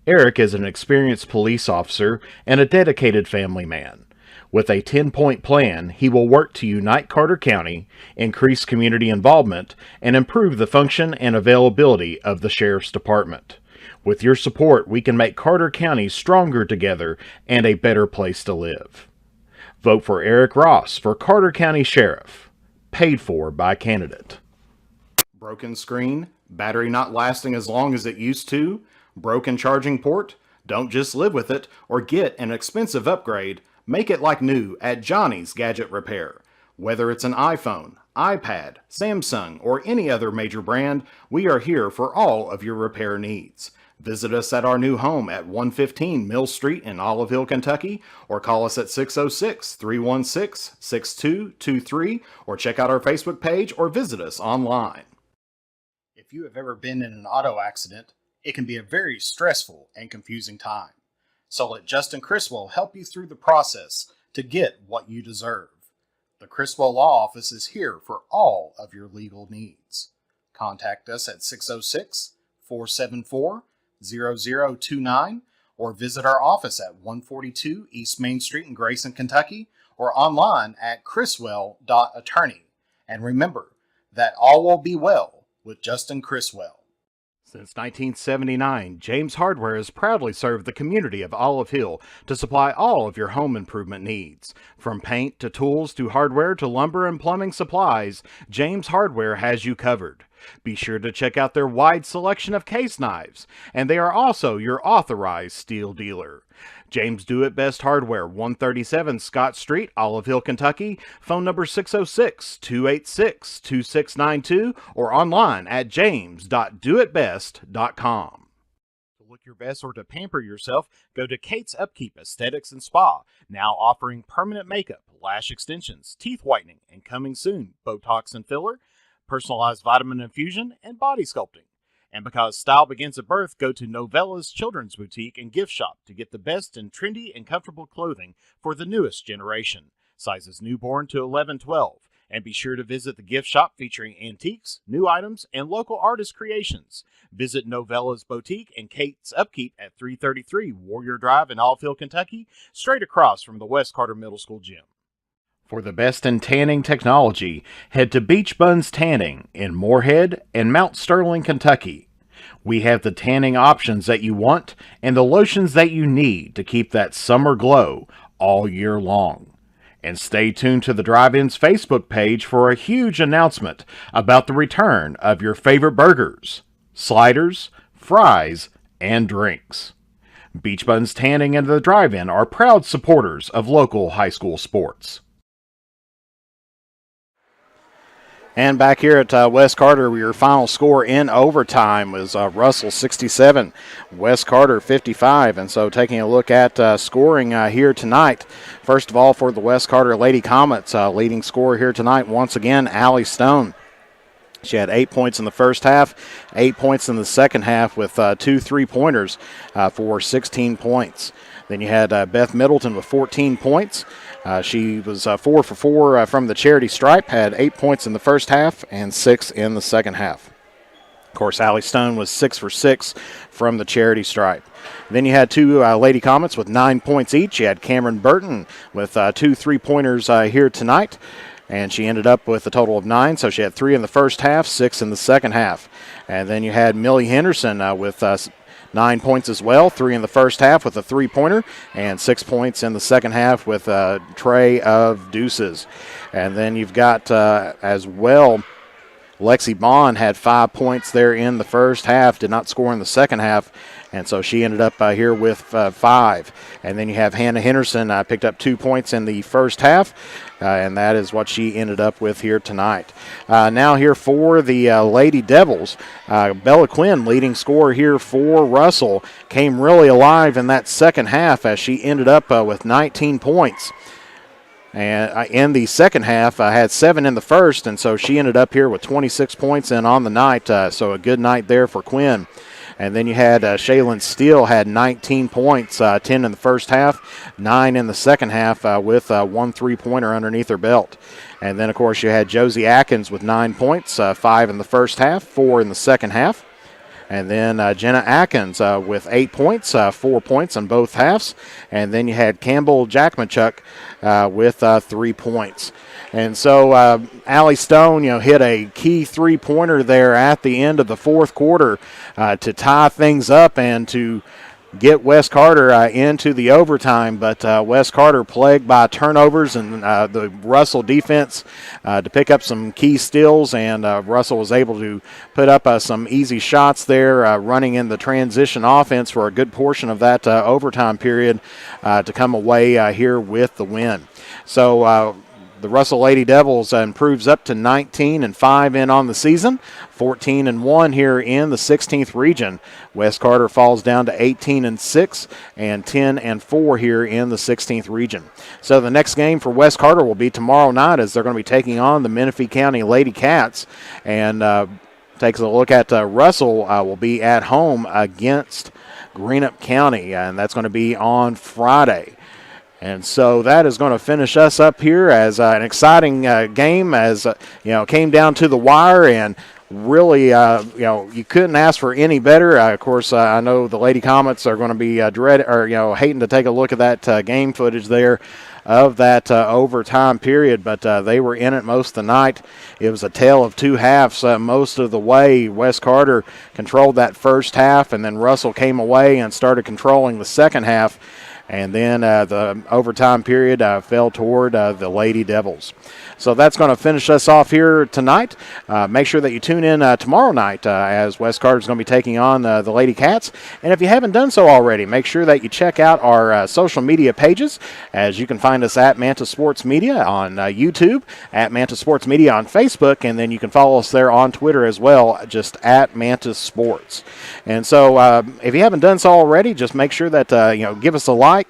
Eric is an experienced police officer and a dedicated family man. With a 10-point plan, he will work to unite Carter County, increase community involvement, and improve the function and availability of the Sheriff's Department. With your support, we can make Carter County stronger together and a better place to live. Vote for Eric Ross for Carter County Sheriff. Paid for by candidate. Broken screen, battery not lasting as long as it used to, broken charging port? Don't just live with it or get an expensive upgrade. Make it like new at Johnny's Gadget Repair. Whether it's an iPhone, iPad, Samsung, or any other major brand, we are here for all of your repair needs. Visit us at our new home at 115 Mill Street in Olive Hill, Kentucky, or call us at 606-316-6223, or check out our Facebook page or visit us online. If you have ever been in an auto accident, it can be a very stressful and confusing time. So let Justin Criswell help you through the process to get what you deserve. The Criswell Law Office is here for all of your legal needs. Contact us at 606-474-0029 or visit our office at 142 East Main Street in Grayson, Kentucky, or online at criswell.attorney. And remember that all will be well with Justin Criswell. Since 1979, James Hardware has proudly served the community of Olive Hill to supply all of your home improvement needs. From paint to tools to hardware to lumber and plumbing supplies, James Hardware has you covered. Be sure to check out their wide selection of case knives, and they are also your authorized steel dealer. James Do It Best Hardware, 137 Scott Street, Olive Hill, Kentucky. Phone number 606-286-2692 or online at james.doitbest.com. To look your best or to pamper yourself, go to Kate's Upkeep Aesthetics and Spa, now offering permanent makeup, lash extensions, teeth whitening, and coming soon, Botox and filler, personalized vitamin infusion, and body sculpting. And because style begins at birth, go to Novella's Children's Boutique and Gift Shop to get the best in trendy and comfortable clothing for the newest generation. Sizes newborn to 11-12. And be sure to visit the gift shop featuring antiques, new items, and local artist creations. Visit Novella's Boutique and Kate's Upkeep at 333 Warrior Drive in Olive Hill, Kentucky, straight across from the West Carter Middle School gym. For the best in tanning technology, head to Beach Buns Tanning in Moorhead and Mount Sterling, Kentucky. We have the tanning options that you want and the lotions that you need to keep that summer glow all year long. And stay tuned to the Drive-In's Facebook page for a huge announcement about the return of your favorite burgers, sliders, fries, and drinks. Beach Buns Tanning and the Drive-In are proud supporters of local high school sports. And back here at West Carter, your final score in overtime was Russell 67, West Carter 55. And so taking a look at scoring here tonight, first of all for the West Carter Lady Comets, leading scorer here tonight, once again, Allie Stone. She had 8 points in the first half, 8 points in the second half with 2 3-pointers for 16 points. Then you had Beth Middleton with 14 points. She was 4 for 4 from the charity stripe, had 8 points in the first half and 6 in the second half. Of course, Allie Stone was 6 for 6 from the charity stripe. Then you had 2 Lady Comets with 9 points each. You had Cameron Burton with 2 3-pointers here tonight. and she ended up with a total of 9. So she had 3 in the first half, 6 in the second half. And then you had Millie Henderson with 9 points as well, 3 in the first half with a 3-pointer, and 6 points in the second half with a tray of deuces. And then you've got as well, Lexi Bond had 5 points there in the first half, did not score in the second half, and so she ended up here with 5. And then you have Hannah Henderson picked up 2 points in the first half, and that is what she ended up with here tonight. Now here for the Lady Devils, Bella Quinn, leading scorer here for Russell, came really alive in that second half as she ended up with 19 points. And in the second half, had 7 in the first, and so she ended up here with 26 points in on the night. So a good night there for Quinn. And then you had Shaylin Steele had 19 points, 10 in the first half, 9 in the second half with 1 3-pointer underneath her belt. And then, of course, you had Josie Atkins with 9 points, 5 in the first half, 4 in the second half. And then Jenna Atkins with 8 points, 4 points in both halves. And then you had Campbell Jackmanchuk with 3 points. And so Allie Stone, hit a key 3-pointer there at the end of the fourth quarter to tie things up and to get West Carter into the overtime, but West Carter plagued by turnovers and the Russell defense to pick up some key steals, and Russell was able to put up some easy shots there, running in the transition offense for a good portion of that overtime period to come away here with the win. So the Russell Lady Devils improves up to 19-5 in on the season, 14-1 here in the 16th region. West Carter falls down to 18-6 and 10-4 here in the 16th region. So the next game for West Carter will be tomorrow night as they're going to be taking on the Menifee County Lady Cats, and takes a look at Russell will be at home against Greenup County, and that's going to be on Friday. And so that is going to finish us up here as an exciting game as, came down to the wire, and really, you couldn't ask for any better. Of course, I know the Lady Comets are going to be hating to take a look at that game footage there of that overtime period, but they were in it most of the night. It was a tale of two halves most of the way. West Carter controlled that first half, and then Russell came away and started controlling the second half. And then the overtime period fell toward the Lady Devils. So that's going to finish us off here tonight. Make sure that you tune in tomorrow night as West Carter is going to be taking on the Lady Cats. And if you haven't done so already, make sure that you check out our social media pages, as you can find us at Manta Sports Media on YouTube, at Manta Sports Media on Facebook, and then you can follow us there on Twitter as well, just at Manta Sports. And so if you haven't done so already, just make sure that give us a like,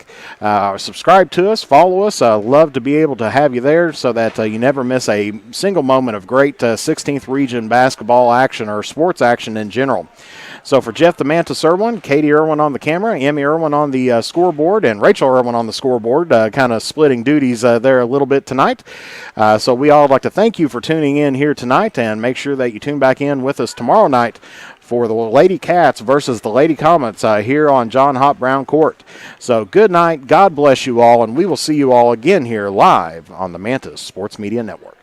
subscribe to us, follow us. Love to be able to have you there so that you never miss a single moment of great 16th region basketball action or sports action in general. So for Jeff the Mantis Irwin, Katie Irwin on the camera, Emmy Irwin on the scoreboard, and Rachel Irwin on the scoreboard, kind of splitting duties there a little bit tonight. So we all would like to thank you for tuning in here tonight, and make sure that you tune back in with us tomorrow night for the Lady Cats versus the Lady Comets here on John Hop Brown Court. So good night, God bless you all, and we will see you all again here live on the Mantis Sports Media Network.